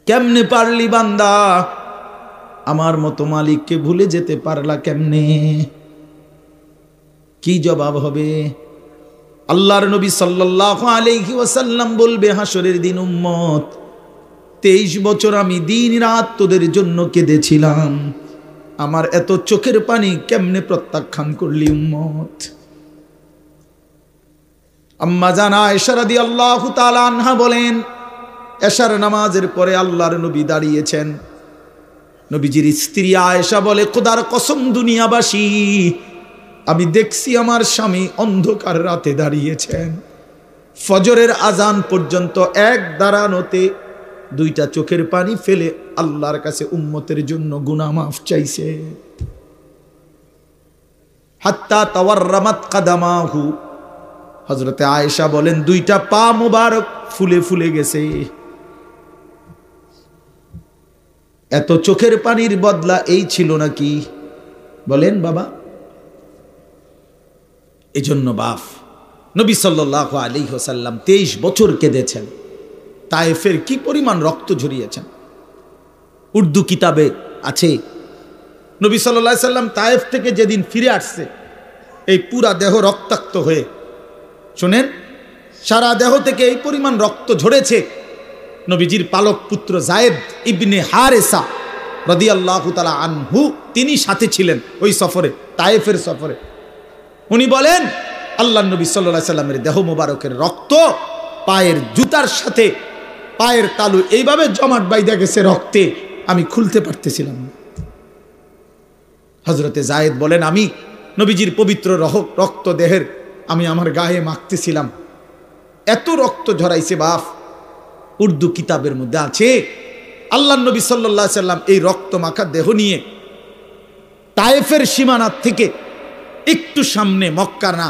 S1: কেমনে পারলি বান্দা? আমার মতো মালিককে ভুলে যেতে পারলা কেমনে? কি জবাব হবে? আল্লাহর নবী সাল্লাল্লাহু আলাইহি ওয়াসাল্লাম বলবে হাসরের দিন, উম্মত 23 বছর আমি দিন রাত তোদের জন্য কেঁদেছিলাম, আমার এত চোখের পানি কেমনে প্রত্যাখ্যান করলি উম্মত? আম্মা জান আয়েশা রাদিয়াল্লাহু তাআলা আনহা বলেন, এশার নামাজের পরে আল্লাহর নবী দাঁড়িয়েছেন। নবীজির স্ত্রী আয়েশা বলে, খোদার কসম দুনিয়াবাসী, আমি দেখছি আমার স্বামী অন্ধকার রাতে দাঁড়িয়েছেন, ফজরের আজান পর্যন্ত এক দাঁড়ানোতে 2টা চোখের পানি ফেলে আল্লাহর কাছে উম্মতের জন্য গুনাহ মাফ চাইছে। হাত্তা তাওয়াররামাত কাদামাহু, হযরতে আয়েশা বলেন 2টা পা মুবারক ফুলে ফুলে গেছে। এত চোখের পানির বদলা এই ছিল নাকি বলেন বাবা? এজন্য বাপ নবী সাল্লাল্লাহু আলাইহি ওয়াসাল্লাম 23 বছর কেঁদেছেন। তায়েফের কি পরিমাণ রক্ত ঝরিয়েছেন, উর্দু কিতাবে আছে। নবী সাল্লাল্লাহু আলাইহি ওয়াসাল্লাম তায়েফ থেকে যেদিন ফিরে আসছে, এই পুরা দেহ রক্তাক্ত হয়ে, শুনেন, সারা দেহ থেকে এই পরিমাণ রক্ত ঝরেছে। নবীজির পালক পুত্র যায়েদ ইবনে হারেসা রাদিয়াল্লাহু তাআলা আনহু, তিনি সাথে ছিলেন ওই সফরে, তায়েফের সফরে। উনি বলেন, আল্লাহর নবী সাল্লাল্লাহু আলাইহি সাল্লামের দেহ মোবারকের রক্ত পায়ের জুতার সাথে পায়ের তালু এইভাবে জমাট বাইধা গেছে রক্তে, আমি খুলতে পারতেছিলাম না। হযরতে যায়েদ বলেন, আমি নবীজির পবিত্র রক্ত দেহের আমি আমার গায়ে মাখতেছিলাম, এত রক্ত ঝরাইছে বাপ। উর্দু কিতাবের মধ্যে আছে, আল্লাহর নবী সাল্লাল্লাহু আলাইহি সাল্লাম এই রক্ত মাখা দেহ নিয়ে তায়েফের সীমানা থেকে একটু সামনে মক্কা না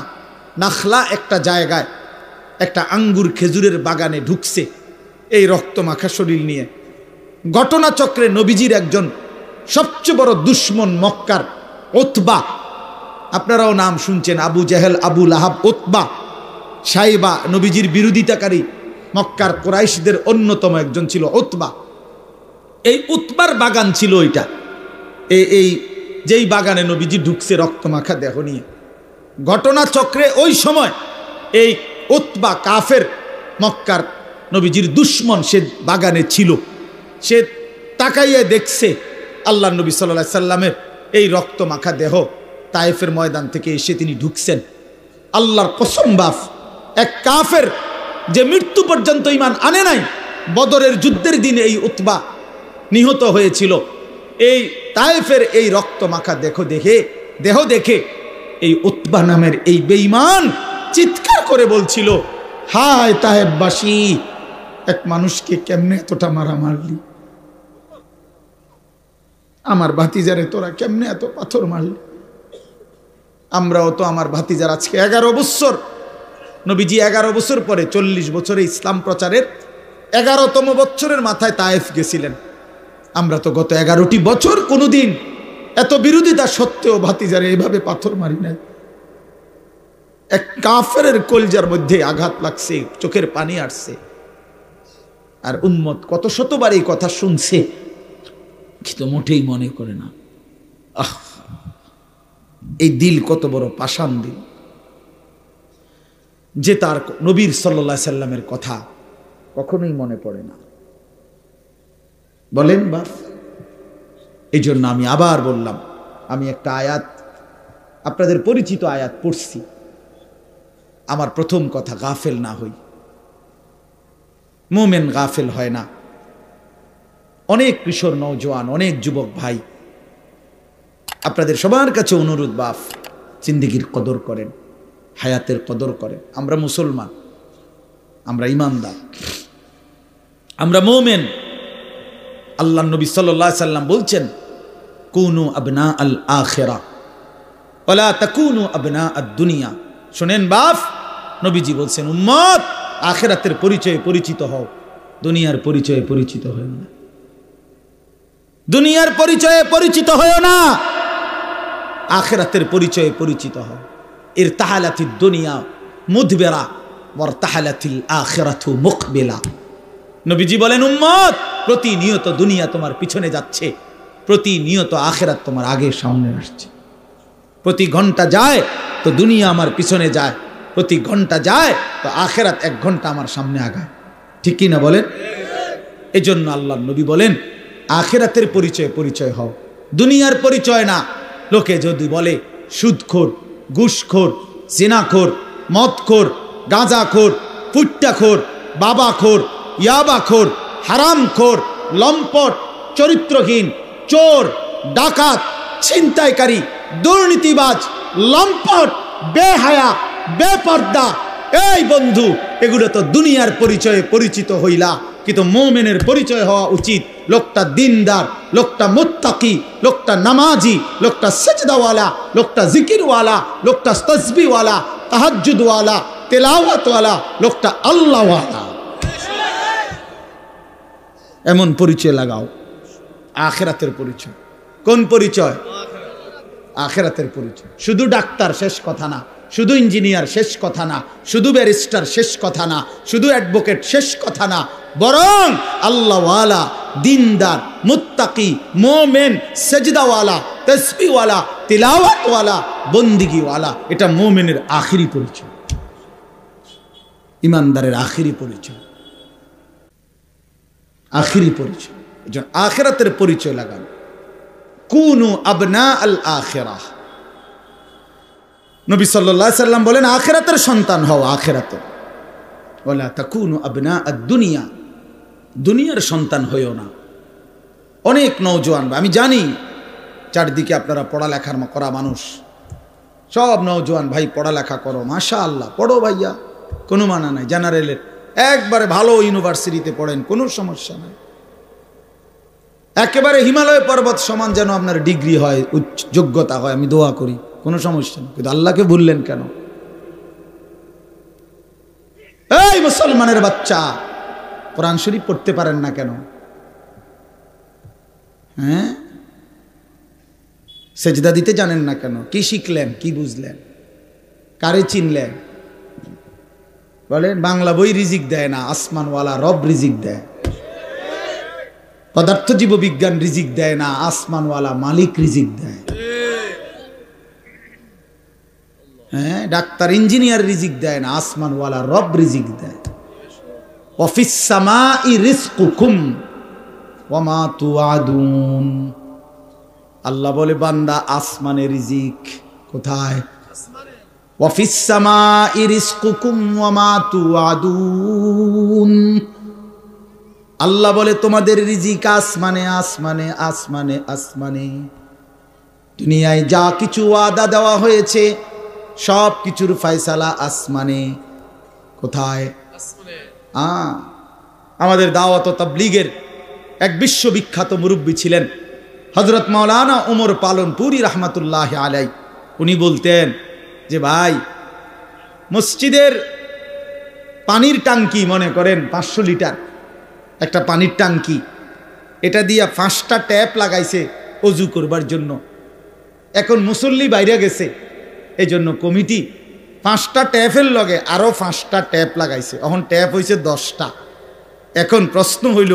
S1: নাখলা একটা জায়গায় একটা আঙ্গুর খেজুরের বাগানে ঢুকছে এই রক্ত মাখা শরীর নিয়ে। ঘটনাচক্রে নবীজির একজন সবচেয়ে বড় দুশ্মন মক্কার উতবা, আপনারাও নাম শুনছেন, আবু জেহেল, আবু লাহাব, উতবা, সাইবা, নবীজির বিরোধিতাকারী মক্কার কুরাইশদের অন্যতম একজন ছিল উতবা। এই উতবার বাগান ছিল ওইটা। এই যেই বাগানে নবীজি ঢুকছে রক্তমাখা দেহ নিয়ে, ঘটনা চক্রে ওই সময় এই উতবা কাফের মক্কার নবীজির দুশ্মন সে বাগানে ছিল। সে তাকাইয়ে দেখছে আল্লাহ নবী সাল্লাল্লাহু আলাইহি সাল্লামের এই রক্তমাখা দেহ তায়েফের ময়দান থেকে এসে তিনি ঢুকছেন। আল্লাহর কসম বাপ, এক কাফের যে মৃত্যু পর্যন্ত ঈমান আনে নাই, বদরের যুদ্ধের দিনে এই উতবা নিহত হয়েছিল। এই তায়েফের এই রক্তমাখা দেহ দেখে এই উতবা নামের এই বেঈমান চিৎকার করে বলছিল, হায় তায়েফবাসী, এক মানুষকে কেমনে এতটা মারা মারলি, আমার ভাতিজারে তোরা কেমনে এত পাথর মারলি। আমরাও তো আমার ভাতিজার আজকে 11 বছর, নবীজি 11 বছর পরে 40 বছরে ইসলাম প্রচারের 11তম বছরের মাথায় তায়েফ গেছিলেন। আমরা তো গত 11টি বছর কোনোদিন এত বিরোধিতা সত্ত্বেও ভাতিজারে এইভাবে পাথর মারি নাই। এক কাফেরের কলজার মধ্যে আঘাত লাগছে, চোখের পানি আসছে, আর উম্মত কত শতবার এই কথা শুনছে কিন্তু মোটেই মনে করে না। এই দিল কত বড় পাষাণ দিল যে তার নবীর সাল্লাল্লাহু আলাইহি সাল্লামের কথা কখনোই মনে পড়ে না। বলেন বাপ, এই জন্য আমি আবার বললাম, আমি একটা আয়াত, আপনাদের পরিচিত আয়াত পড়ছি। আমার প্রথম কথা, গাফেল না হই। মুমিন গাফেল হয় না। অনেক কিশোর নওজোয়ান, অনেক যুবক ভাই, আপনাদের সবার কাছে অনুরোধ বাপ, জিন্দেগির কদর করেন, হায়াতের কদর করেন। আমরা মুসলমান, আমরা ইমানদার, আমরা মুমিন। আল্লাহ নবী সাল্লাল্লাহু আলাইহি সাল্লাম বলছেন, কুনু আবনা আল আখিরা ওয়ালা তাকুনু আবনা আদ দুনিয়া। শুনেন বাপ, নবীজি বলছেন, উম্মত আখিরাতের পরিচয়ে পরিচিত হও, দুনিয়ার পরিচয়ে পরিচিত হও না। দুনিয়ার পরিচয়ে পরিচিত হও না, আখিরাতের পরিচয়ে পরিচিত হও। ইরতাহালাতিদ দুনিয়া মুদবিরা ওয়ারতাহালাতিল আখিরাতু মুকবিলা। নবীজি বলেন, উম্মত প্রতিনিয়ত দুনিয়া তোমার পিছনে যাচ্ছে, প্রতিনিয়ত আখিরাত তোমার আগে সামনে আসছে। প্রতি ঘন্টা যায় তো দুনিয়া আমার পিছনে যায়, প্রতি ঘন্টা যায় তো আখিরাত 1 ঘন্টা আমার সামনে আগায়। ঠিক কি না বলেন? এজন্য আল্লাহর নবী বলেন, আখিরাতের পরিচয় পরিচয় হও, দুনিয়ার পরিচয় না। লোকে যদি বলে সুদখোর, ঘুষখোর, জিনাখোর, মদখোর, গাঁজাখোর, ফুট্টাখোর, বাবাখোর, ইয়াবাখোর, হারামখোর, লম্পট, চরিত্রহীন, চোর, ডাকাত, ছিনতাইকারী, দুর্নীতিবাজ, লম্পট, বেহায়া, বেপর্দা, এই বন্ধু, এগুলো তো দুনিয়ার পরিচয়ে পরিচিত হইলা। কিন্তু মুমিনের পরিচয় হওয়া উচিত, লোকটা দিনদার, লোকটা মুত্তাকি, লোকটা নামাজি, লোকটা সেজদাওয়ালা, লোকটা জিকিরওয়ালা, লোকটা তাসবিহওয়ালা, তাহাজ্জুদওয়ালা, তেলাওয়াতওয়ালা, লোকটা আল্লাহওয়ালা। এমন পরিচয় লাগাও। আখিরাতের পরিচয়। কোন পরিচয়? আখিরাতের পরিচয়। শুধু ডাক্তার শেষ কথা না, শুধু ইঞ্জিনিয়ার শেষ কথা না, শুধু ব্যারিস্টার শেষ কথা না, শুধু অ্যাডভোকেট শেষ কথা না, বরং আল্লাহওয়ালা, দিনদার, মুত্তাকি, মুমিন, সেজদাওয়ালা, তাসবিহওয়ালা, তিলাওয়াতওয়ালা, বন্দিগিওয়ালা, এটা মুমিনের আখিরি পরিচয়, ইমানদারের আখিরি পরিচয়, আখিরি পরিচয়। এজন্য আখিরাতের পরিচয় লাগান। কুনু আবনা আল আখিরাহ। নবী সাল্লাল্লাহু আলাইহি সাল্লাম বলেন, আখিরাতের সন্তান হও, আখিরাতের। ওয়ালা তাকুনু আবনা আদ দুনিয়া, দুনিয়ার সন্তান হইও না। অনেক নওজোয়ান, আমি জানি চারদিকে আপনারা পড়ালেখা করা মানুষ, সব নওজোয়ান ভাই পড়ালেখা করো, মাশাআল্লাহ, পড়ো ভাইয়া, কোনো মানা নাই। জেনারেলের একবারে ভালো ইউনিভার্সিটিতে পড়েন, কোনো সমস্যা নাই। একেবারে হিমালয় পর্বত সমান যেন আপনার ডিগ্রি হয়, উচ্চ যোগ্যতা হয়, আমি দোয়া করি, কোনো সমস্যা নেই। কিন্তু আল্লাহকে ভুললেন কেন? এই মুসলমানের বাচ্চা, কোরআন শরীফ পড়তে পারেন না কেন? হ্যাঁ, সেজদা দিতে জানেন না কেন? কি শিখলেন, কি বুঝলেন, কারে চিনলেন? বলেন, বাংলা বই রিজিক দেয় না, আসমানওয়ালা রব রিজিক দেয়। পদার্থ জীববিজ্ঞান রিজিক দেয় না, আসমানওয়ালা মালিক রিজিক দেয়। হ্যাঁ, ডাক্তার ইঞ্জিনিয়ার রিজিক দেয় না, আসমানওয়ালা রব রিজিক দেয়। ওয়াফিস সামাই রিজকুকুম ওয়া মা তুআদুন। আল্লাহ বলে বান্দা আসমানে রিজিক। কোথায়? ওয়াফিস সামাই রিজকুকুম ওয়া মা তুআদুন। আল্লাহ বলে তোমাদের রিজিক আসমানে, আসমানে, আসমানে, আসমানে। দুনিয়ায় যা কিছু ওয়াদা দেওয়া হয়েছে সব কিছুর ফয়সালা আসমানে। কোথায়? আমাদের দাওয়াত ও তাবলীগের এক বিশ্ববিখ্যাত মুরব্বী ছিলেন হযরত মাওলানা ওমর পালনপুরি রহমাতুল্লাহ আলাই। উনি বলতেন যে ভাই, মসজিদের পানির টাঙ্কি মনে করেন 500 লিটার একটা পানির টাঙ্কি, এটা দিয়া 5টা ট্যাপ লাগাইছে অজু করবার জন্য। এখন মুসল্লি বাইরে গেছে, এই জন্য কমিটি 5টা ট্যাপের লগে আরো 5টা ট্যাপ লাগাইছে। এখন ট্যাপ হয়েছে 10টা। এখন প্রশ্ন হইল,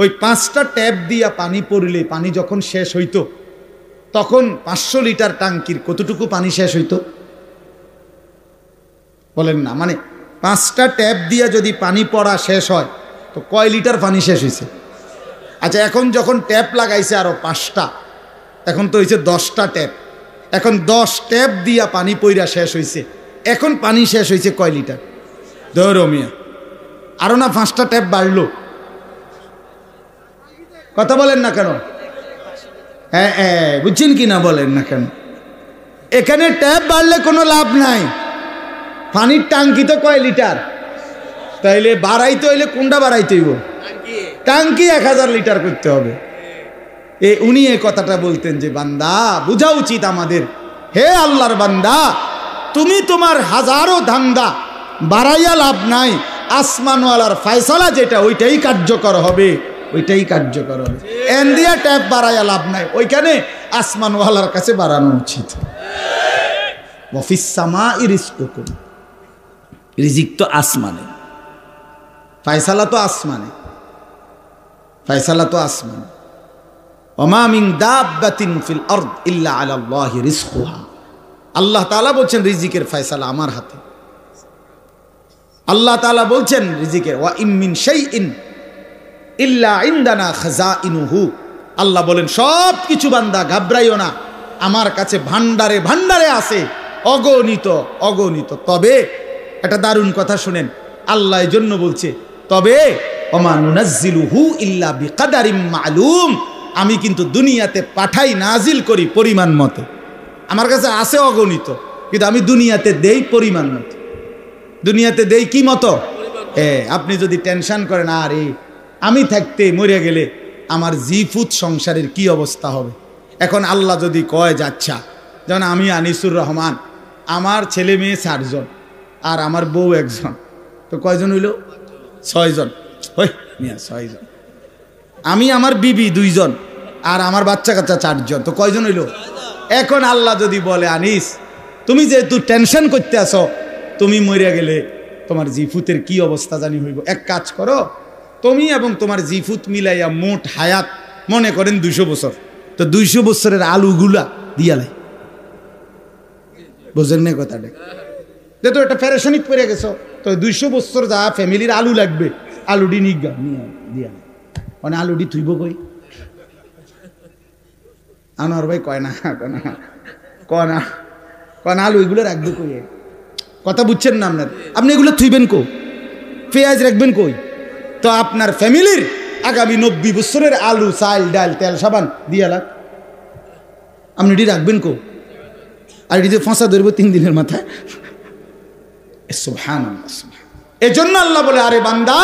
S1: ওই 5টা ট্যাপ দিয়া পানি পড়লে পানি যখন শেষ হইতো তখন 500 লিটার টাঙ্কির কতটুকু পানি শেষ হইতো বলেন না? মানে 5টা ট্যাপ দিয়া যদি পানি পড়া শেষ হয় তো কয় লিটার পানি শেষ হয়েছে? আচ্ছা, এখন যখন ট্যাপ লাগাইছে আরো 5টা, এখন তো হয়েছে 10টা ট্যাপ। এখন 10 ট্যাপ দিয়া পানি পইরা শেষ হয়েছে, এখন পানি শেষ হয়েছে কয় লিটার? ধরো মিয়া, আরো না 5টা ট্যাপ বাড়লো। কথা বলেন না কেন? হ্যাঁ হ্যাঁ, বুঝছেন কি না বলেন না কেন? এখানে ট্যাপ বাড়লে কোনো লাভ নাই। পানির টাঙ্কি তো কয় লিটার? তাইলে বাড়াইতে হইলে কোনটা বাড়াইতে হইব? টাঙ্কি 1000 লিটার করতে হবে। উনি এই কথাটা বলতেন যে বান্দা, বুঝা উচিত আমাদের, হে আল্লাহর বান্দা, তুমি তোমার হাজারো ধান্দা বাড়াইয়া লাভ নাই। আসমানওয়ালার ফয়সালা যেটা ওইটাই কার্যকর হবে, ওইটাই কার্যকর হবে। এন দিয়া ট্যাপ বাড়াইয়া লাভ নাই, ওইখানে আসমানওয়ালার কাছে বাড়ানো উচিত। ওয়াফিস সামাই রিজকুকুম, রিজিক তো আসমানে, ফয়সালা তো আসমানে, ফয়সালা তো আসমানে। ওমা মিন দাব্বাতিন ফিল আরদ ইল্লা আলাল্লাহি রিজকুহা। আল্লাহ তাআলা বলছেন রিজিকের ফয়সালা আমার হাতে। আল্লাহ তাআলা বলছেন রিজিকের, ওয়া ইম মিন শাইইন ইল্লা ইনদানা খাযাইনুহু। আল্লাহ বলেন সব কিছু বান্দা ঘাবড়াইও না, আমার কাছে ভান্ডারে ভান্ডারে আছে, অগণিত অগণিত। তবে একটা দারুণ কথা শুনেন, আল্লাহ এই জন্য বলছে তবে ওমা নুনাজ্জিলুহু ইল্লা বিকাদারিম মালুম। আমি কিন্তু দুনিয়াতে পাঠাই, নাজিল করি পরিমাণ মতো। আমার কাছে আছে অগণিত, কিন্তু আমি দুনিয়াতে দেই পরিমাণ মতো। দুনিয়াতে দেই কি মতো? আপনি যদি টেনশন করেন, আরে আমি থাকতে মরে গেলে আমার জিফুত সংসারের কি অবস্থা হবে, এখন আল্লাহ যদি কয় যাচ্ছা, যেমন আমি আনিসুর রহমান, আমার ছেলে মেয়ে 4 জন আর আমার বউ 1 জন, তো কয়জন হইল? 6 জন। ওই মিয়া 6 জন। আমি আমার বিবি 2 জন আর আমার বাচ্চা কাচ্চা 4 জন, তো কয়জন হইল? এখন আল্লাহ যদি বলে, আনিস তুমি যেহেতু টেনশন করতে আসো, তুমি মরিয়া গেলে তোমার জিফুতের কি অবস্থা জানি হইব, এক কাজ করো, তুমি এবং তোমার জিফুত মিলাইয়া মোট হায়াত মনে করেন 200 বছর, তো 200 বছরের আলুগুলা দিয়ালাই। বুঝেন না কথাটা? যেহেতু একটা ফেরেশানিত পড়ে গেছো, তো 200 বছর যা ফ্যামিলির আলু লাগবে, আলুডি নিগা দিয়া মানে আলুডি থুইব কই? আনোয়ার ভাই কয় না কয় না আলু এগুলো রাখবে কই? কথা বুঝছেন না আপনার? আপনি এগুলো থুইবেন কো? পেঁয়াজ রাখবেন কই? তো আপনার ফ্যামিলির আগামী 90 বছরের আলু, চাল, ডাল, তেল, সাবান দিয়া লাগ, আপনি এটি রাখবেন কো? আর এটি যে ফাঁসা ধরবো 3 দিনের মাথায়। সুবহানাল্লাহ। এজন্য আল্লাহ বলে, আরে বান্দা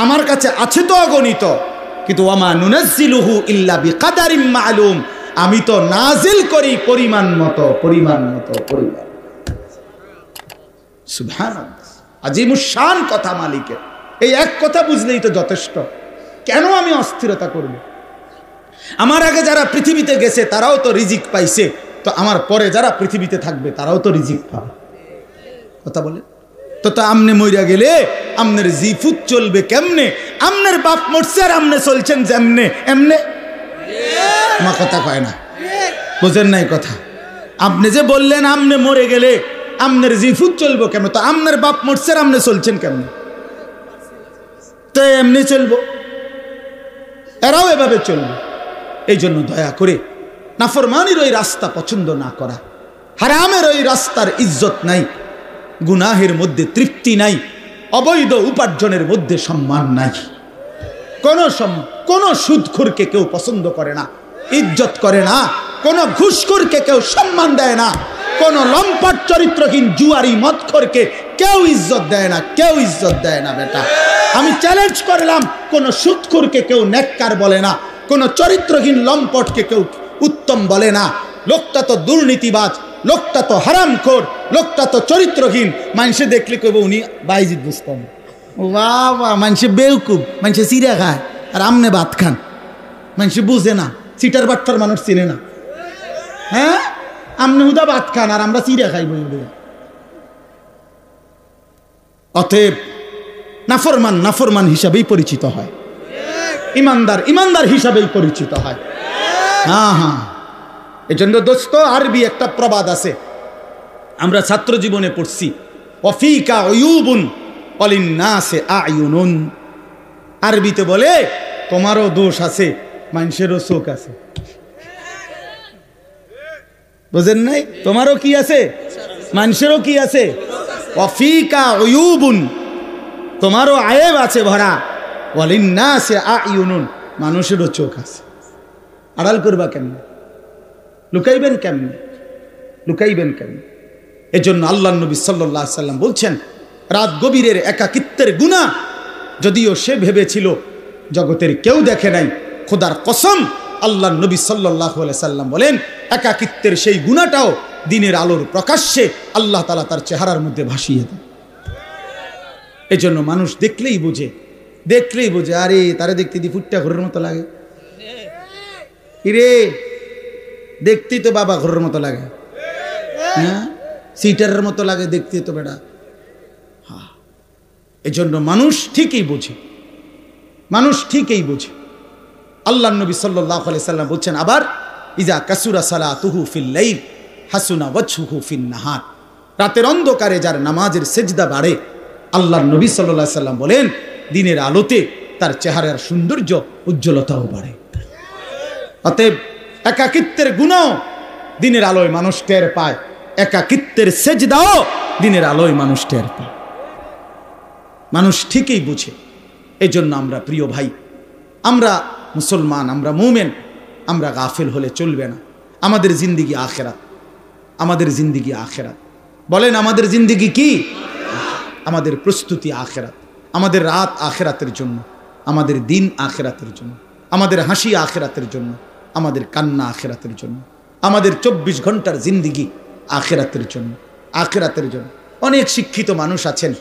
S1: আমার কাছে আছে তো অগণিত, কিন্তু ওয়ামা নুনাজ্জিলুহু ইল্লা বিকাদারিম মালুম, আমি তো নাজিল করি পরিমাণ মতো, পরিমাণ মতো, পরিমাণ। সুবহানাল্লাহ, আজিমুশ শান কথা মালিকের। এই এক কথা বুঝলেই তো যথেষ্ট। কেন আমি অস্থিরতা করব? আমার আগে যারা পৃথিবীতে গেছে তারাও তো রিজিক পাইছে, তো আমার পরে যারা পৃথিবীতে থাকবে তারাও তো রিজিক পাবে। কথা বলে তো আমনে মইরা গেলে আমনের জিফুত চলবে কেমনে? আমনের বাপ মরছে আর আমনে চলছেন যেমনে এমনে। মা কথা কয় না, বুঝেন নাই কথা? আপনি যে বললেন আমনে মরে গেলে আমনের জিফুত চলবো কেমন, তো আমনের বাপ মরছে আর আমনে চলছেন কেমনে? তো এমনি চলবো, এরাও এভাবে চলবে। এই জন্য দয়া করে নাফরমানির ওই রাস্তা পছন্দ না করা, হারামের ওই রাস্তার ইজ্জত নাই, গুনাহের মধ্যে তৃপ্তি নাই, অবৈধ উপার্জনের মধ্যে সম্মান নাই। কোন সুদখোরকে কেউ পছন্দ করে না, ইজ্জত করে না। কোন ঘুষখোরকে কেউ সম্মান দেয় না। কোন লম্পট চরিত্রহীন জুয়ারি মদখোরকে কেউ ইজ্জত দেয় না, কেউ ইজ্জত দেয় না। বেটা, আমি চ্যালেঞ্জ করলাম, কোন সুদখোরকে কেউ নেককার বলে না, কোন চরিত্রহীন লম্পটকে কেউ উত্তম বলে না। লোকটা তো দুর্নীতিবাজ, লোকটা তো হারামখোর, লোকটা তো চরিত্রহীন। মানুষে দেখলে কইব উনি বাইজিদ বুঝতাম, বাহ বাহ, মানুষে বেউকুব, মানুষে চিড়া খায় আর আমনে ভাত খান। মানুষে বুঝে না, সিটার বাট্টার মানুষ চিনে না। হ্যাঁ, আমনে হুদা ভাত খান আর আমরা চিড়া খাইব। অতএব নাফরমান নাফরমান হিসাবেই পরিচিত হয়, ইমানদার ইমানদার হিসাবেই পরিচিত হয়। হ্যাঁ হ্যাঁ, এই জন্য দোস্ত আরবি একটা প্রবাদ আছে, আমরা ছাত্র জীবনে পড়ছি, ওয়াফিকা উয়ুবুন ওয়ালিন্নাসি আয়ুনুন। আরবিতে বলে তোমারও দোষ আছে, মানুষেরও চোখ আছে। বুঝেন নাই? তোমারও কি আছে, মানুষেরও কি আছে। ওয়াফিকা উয়ুবুন, তোমারও আয়েব আছে ভরা, ওয়ালিন্নাসি আয়ুনুন, মানুষেরও চোখ আছে। আড়াল করবা কেমনে? লুকাইবেন কেমনে? লুকাইবেন কেমনে? এজন্য আল্লাহর নবী সাল্লাল্লাহু আলাইহি সাল্লাম বলছেন, রাত গভীরের একাকিত্বের গুনাহ, যদিও সে ভেবেছিল জগতের কেউ দেখে নাই, খোদার কসম আল্লাহর নবী সাল্লাল্লাহু আলাইহি সাল্লাম বলেন, একাকিত্বের সেই গুনাহটাও দিনের আলোর প্রকাশ্যে আল্লাহ তাআলা তার চেহারার মধ্যে ভাসিয়ে দেন। এজন্য মানুষ দেখলেই বোঝে, দেখলেই বোঝে, আরে তারে দেখতে দি ফুটটা ঘরের মতো লাগে, ইরে দেখতেই তো বাবা ঘরের মতো লাগে, হ্যাঁ সিটারের মতো লাগে দেখতে তো বেটা। হ্যাঁ, এজন্য মানুষ ঠিকই বোঝে, মানুষ ঠিকই বোঝে। আল্লাহর নবী সাল্লাল্লাহু আলাইহি সাল্লাম বলছেন আবার, ইজা কাসুরা সালাতুহু ফিল লাইল হাসুনা ওয়াজহুহু ফিন নাহার। রাতের অন্ধকারে যার নামাজের সেজদা বাড়ে, আল্লাহর নবী সাল্লাল্লাহু আলাইহি সাল্লাম বলেন দিনের আলোতে তার চেহারার সৌন্দর্য উজ্জ্বলতাও বাড়ে। অতএব একাকিত্বের গুনাহ দিনের আলোয় মানুষ টের পায়, একাকিত্বের সেজদাও দিনের আলোয় মানুষ টের পায়। মানুষ ঠিকই বুঝে। এজন্য আমরা প্রিয় ভাই, আমরা মুসলমান, আমরা মুমিন, আমরা গাফিল হলে চলবে না। আমাদের জিন্দেগি আখিরাত, আমাদের জিন্দেগি আখিরাত। বলেন আমাদের জিন্দেগি কি? আমাদের প্রস্তুতি আখিরাত, আমাদের রাত আখিরাতের জন্য, আমাদের দিন আখিরাতের জন্য, আমাদের হাসি আখিরাতের জন্য, আমাদের কান্না আখিরাতের জন্য, আমাদের 24 ঘন্টার জিন্দেগি আখিরাতের জন্য, আখিরাতের জন্য। অনেক শিক্ষিত মানুষ আছেন,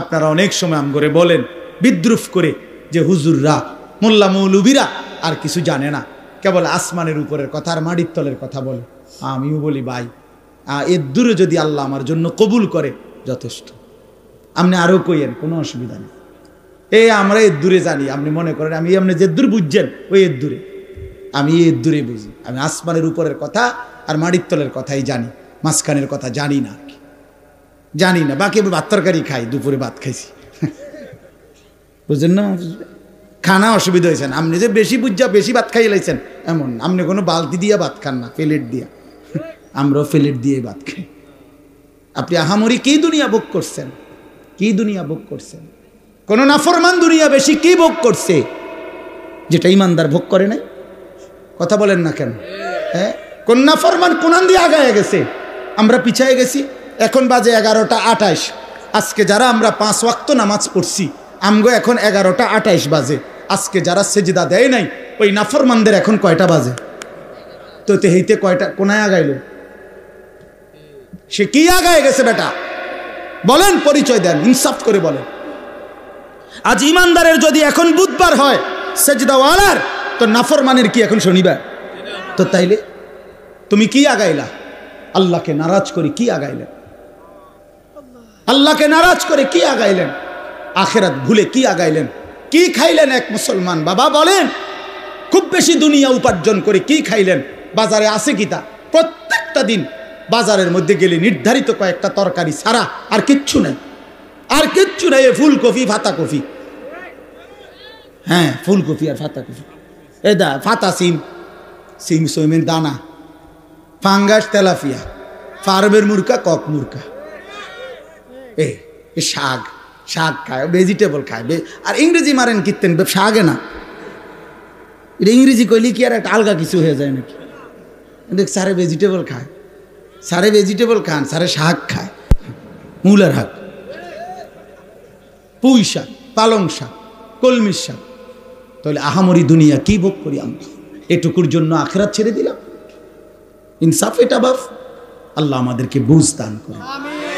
S1: আপনারা অনেক সময় আমগরে বলেন বিদ্রুপ করে যে হুজুররা, মোল্লা মৌলবীরা আর কিছু জানে না, কেবল আসমানের উপরের কথা আর মাটির তলের কথা বলে। আমিও বলি ভাই, এর দূরে যদি আল্লাহ আমার জন্য কবুল করে যথেষ্ট। আপনি আরও কইয়েন, কোনো অসুবিধা নেই। আমরা এর দূরে জানি, আপনি মনে করেন আমি আপনি যে দূর বুঝছেন ওই এর দূরে, আমি এর দূরে বুঝি। আমি আসমানের উপরের কথা আর মাটির তলের কথাই জানি, মাঝখানের কথা জানি না, আর কি জানি না। বাকি আমি ভাত তরকারি খাই, দুপুরে ভাত খাইছি, বুঝলেন না? খানা অসুবিধা হয়েছে না, আপনি যে বেশি বুঝা বেশি ভাত খাইয়ে লাইছেন এমন। আপনি কোনো বালতি দিয়া ভাত খান না, প্লেট দিয়া। আমরাও প্লেট দিয়ে ভাত খাই। আপনি আহামরি কি দুনিয়া ভোগ করছেন? কি দুনিয়া ভোগ করছেন? কোন নাফরমান দুনিয়া বেশি কি ভোগ করছে যেটা ইমানদার ভোগ করে নাই? কথা বলেন না কেন? হ্যাঁ, কোন নাফরমান কোনান দিয়ে আগায় গেছে, আমরা পিছায় গেছি। এখন বাজে 11টা 28। আজকে যারা আমরা 5 ওয়াক্ত নামাজ পড়ছি, আমগো এখন 11টা 28 বাজে। আজকে যারা সেজদা দেয় নাই, ওই নাফরমানদের এখন কয়টা বাজে? তো হেইতে কয়টা কোনায় আগাইল? সে কি আগায় গেছে বেটা? বলেন, পরিচয় দেন, ইনসাফ করে বলেন। আজ ইমানদারের যদি এখন বুধবার হয় সেজদাওয়ালার, তো নাফরমানের কি এখন শনিবার? তো তাইলে তুমি কি আগাইলা? আল্লাহকে নারাজ করি কি আগাইলে? আল্লাহকে নারাজ করে কি আগাইলেন? আখেরাত ভুলে কি আগাইলেন? কি খাইলেন এক মুসলমান বাবা বলেন? খুব বেশি দুনিয়া উপার্জন করে কি খাইলেন? বাজারে আছে কি তা? প্রত্যেকটা দিন বাজারের মধ্যে গেলে নির্ধারিত কয়েকটা তরকারি ছাড়া আর কিচ্ছু নাই, আর কিচ্ছু নাই। ফুলকপি ফাতাকপি, হ্যাঁ ফুলকপি আর ফাতাকপি, এ দা ফাতা সিম, সিম সইমের দানা, ফাঙ্গাস তেলাপিয়া, ফার্মের মুরকা, কক মুরকা, এ শাক, শাক খায়, ভেজিটেবল খায়। আর ইংরেজি মারেন কিতেন শাকে না, এটা ইংরেজি কইলে কি আর একটা আলগা কিছু হয়ে যায় নাকি? সারে ভেজিটেবল খায়, সারে ভেজিটেবল খান, সারে শাক খায়, মূলার শাক, পুঁই শাক, পালং শাক, কলমির শাক। তাহলে আহামরি দুনিয়া কি ভোগ করি আমরা? এটুকুর জন্য আখিরাত ছেড়ে দিলাম। ইনসাফ এটা বাফ। আল্লাহ আমাদেরকে বুঝ দান করে,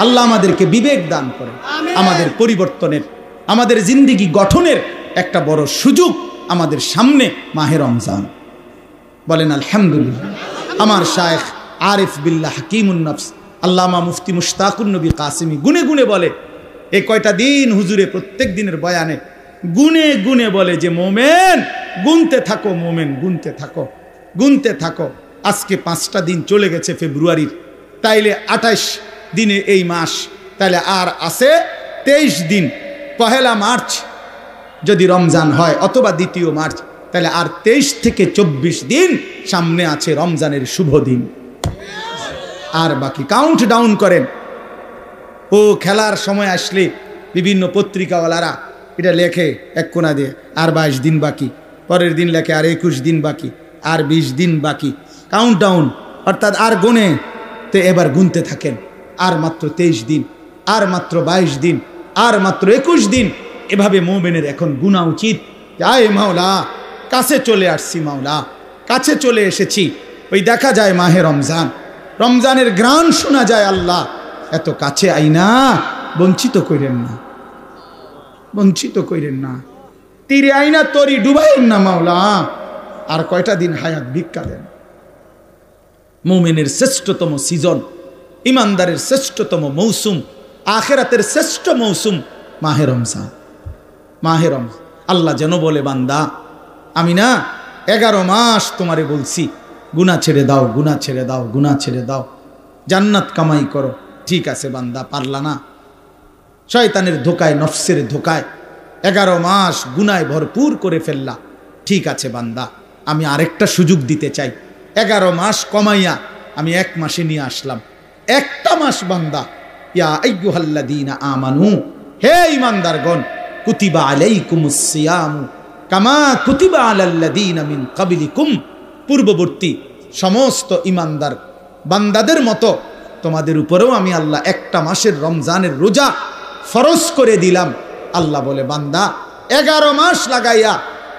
S1: আল্লাহ আমাদেরকে বিবেক দান করে, আমাদের পরিবর্তনের, আমাদের জিন্দেগি গঠনের একটা বড় সুযোগ আমাদের সামনে মাহে রমজান। বলেন আলহামদুলিল্লাহ। আমার শায়েখ আরিফ বিল্লাহ হাকিমুন নফস আল্লামা মুফতি মুশতাকুন নবী কাসিমি গুনে গুনে বলে, এই কয়টা দিন হুজুরে প্রত্যেক দিনের বয়ানে গুনে গুনে বলে যে মোমেন গুনতে থাকো, মোমেন গুনতে থাকো, গুনতে থাকো। আজকে 5টা দিন চলে গেছে ফেব্রুয়ারির, তাইলে 28 দিনে এই মাস, তাইলে আর আছে 23 দিন। 1 মার্চ যদি রমজান হয় অথবা 2 মার্চ, তাহলে আর 23 থেকে 24 দিন সামনে আছে রমজানের শুভ দিন। আর বাকি কাউন্ট ডাউন করেন। ও খেলার সময় আসলে বিভিন্ন পত্রিকাওয়ালারা এটা লেখে এক কোনা দিয়ে, আর 22 দিন বাকি, পরের দিন লেখে আর 21 দিন বাকি, আর 20 দিন বাকি, কাউন্ট ডাউন, অর্থাৎ আর গুনে। তো এবার গুনতে থাকেন, আর মাত্র 23 দিন, আর মাত্র 22 দিন, আর মাত্র 21 দিন। এভাবে মোমেনের এখন গুনা উচিত। আয় মাওলা, কাছে চলে আসছি মাওলা, কাছে চলে এসেছি। ওই দেখা যায় মাহে রমজান, রমজানের গ্রান শোনা যায়। আল্লাহ এত কাছে আইনা বঞ্চিত করেন না, বঞ্চিত করেন না। তীরে আইনা তরি ডুবাইন না মাওলা। আর কয়টা দিন হায়াত ভিক্ষা দেন। মুমিনের শ্রেষ্ঠতম সিজন, ইমানদারের শ্রেষ্ঠতম মৌসুম, আখিরাতের শ্রেষ্ঠ মৌসুম মাহে রমজান। মাহে রমজান আল্লাহ যেন বলে, বান্দা আমি না 11 মাস তোমারে বলছি গুনাহ ছেড়ে দাও, গুনাহ ছেড়ে দাও, গুনাহ ছেড়ে দাও, জান্নাত কামাই করো। ঠিক আছে বান্দা, পারলা না, শয়তানের ধোকায়, নফসের ধোকায় 11 মাস গুনায় ভরপুর করে ফেললা। ঠিক আছে বান্দা, আমি আরেকটা সুযোগ দিতে চাই। 11 মাস কমাইয়া আমি 1 মাসে নিয়ে আসলাম। একটা মাস বান্দা, ইয়া আইয়ুহাল্লাযীনা আমানু, হে ঈমানদারগণ, কুতিবা আলাইকুমুস সিয়াম কামা কুতিবা আলাল্লাযীনা মিন ক্বাবলিকুম, পূর্ববর্তী সমস্ত ঈমানদার বান্দাদের মতো তোমাদের উপরেও আমি আল্লাহ একটা মাসের রমজানের রোজা ফরজ করে দিলাম। আল্লাহ বলে, বান্দা 11 মাস লাগাইয়া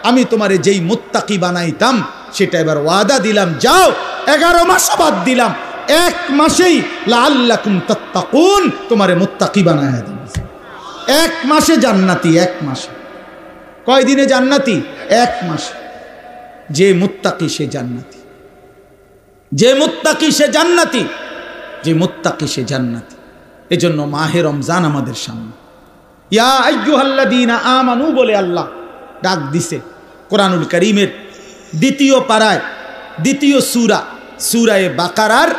S1: আমি তোমারে যেই মুত্তাকি বানাইতাম সেটা এবার ওয়াদা দিলাম, যাও 11 মাস বাদ দিলাম, 1 মাসেই লাআল্লাকুম তাত্তাকুন তোমারে মুত্তাকি বানায়া দিলাম। 1 মাসে জান্নাতি, 1 মাসে। কয় দিনে জান্নাতি? 1 মাসে। যে মুত্তাকি সে জান্নাতি, যে মুত্তাকি সে জান্নাতি, যে মুত্তাকি সে জান্নাতি। এজন্য মাহে রমজান আমাদের সামনে। ইয়া আইয়ুহাল্লাযীনা আমানু বলে আল্লাহ ডাক দিছে কোরআনুল কারীমের 2য় পারায়, 2য় সূরা, সূরায়ে বাকারার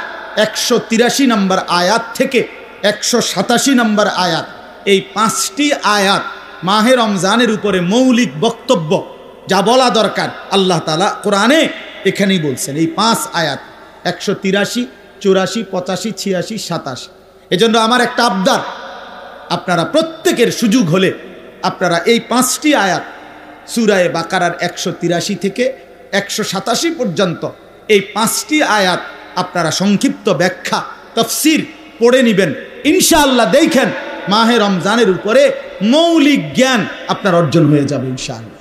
S1: 183 নম্বর আয়াত থেকে 187 নম্বর আয়াত। এই 5টি আয়াত মাহে রমজানের উপরে মৌলিক বক্তব্য যা বলা দরকার আল্লাহ তাআলা কোরআনে এখানেই বলছেন। এই 5 আয়াত 183, 84, 85, 86, 87। এজন্য আমার একটা আবদার, আপনারা প্রত্যেকের সুযোগ হলে আপনারা এই 5টি আয়াত সূরায়ে বাকারার 183 থেকে 187 পর্যন্ত এই 5টি আয়াত আপনারা সংক্ষিপ্ত ব্যাখ্যা তাফসীর পড়ে নেবেন। ইনশাআল্লাহ দেখেন মাহে রমজানের উপরে মৌলিক জ্ঞান আপনার অর্জন হয়ে যাবে ইনশাআল্লাহ।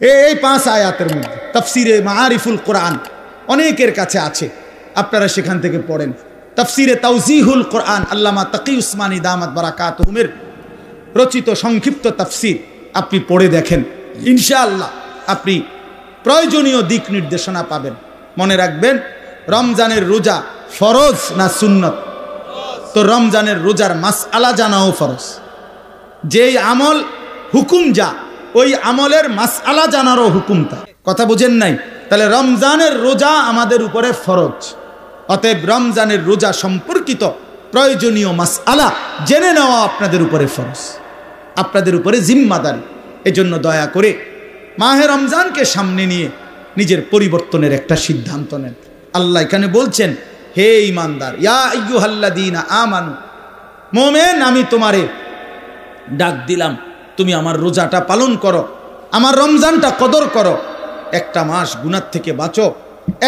S1: এই 5 আয়াতের মধ্যে তাফসীরে মাআরিফুল কোরআন অনেকের কাছে আছে, আপনারা সেখান থেকে পড়েন। তাফসীরে তাওজিহুল কোরআন আল্লামা তাকি উসমানী দামাত বারাকাতুহুমের রচিত সংক্ষিপ্ত তাফসীর আপনি পড়ে দেখেন, ইনশাআল্লাহ আপনি প্রয়োজনীয় দিক নির্দেশনা পাবেন। মনে রাখবেন, রমজানের রোজা ফরজ না সুন্নত? তো রমজানের রোজার মাসআলা জানাও ফরজ। যেই আমল হুকুম যা, ওই আমলের মাসআলা জানারও হুকুম তা। কথা বুঝেন নাই? তাহলে রমজানের রোজা আমাদের উপরে ফরজ। অতএব রমজানের রোজা সম্পর্কিত প্রয়োজনীয় মাসআলা জেনে নেওয়া আপনাদের উপরে ফরজ, আপনাদের উপরে জিম্মাদারি। এজন্য দয়া করে মাহে রমজানকে সামনে নিয়ে নিজের পরিবর্তনের একটা সিদ্ধান্ত নেন। আল্লাহ এখানে বলছেন, হে ঈমানদার, ইয়া আইয়ুহাল্লাযীনা আমানু, মুমিন, আমি তোমারে ডাক দিলাম, তুমি আমার রোজাটা পালন করো, আমার রমজানটা কদর করো, একটা মাস গুনাহ থেকে বাঁচো,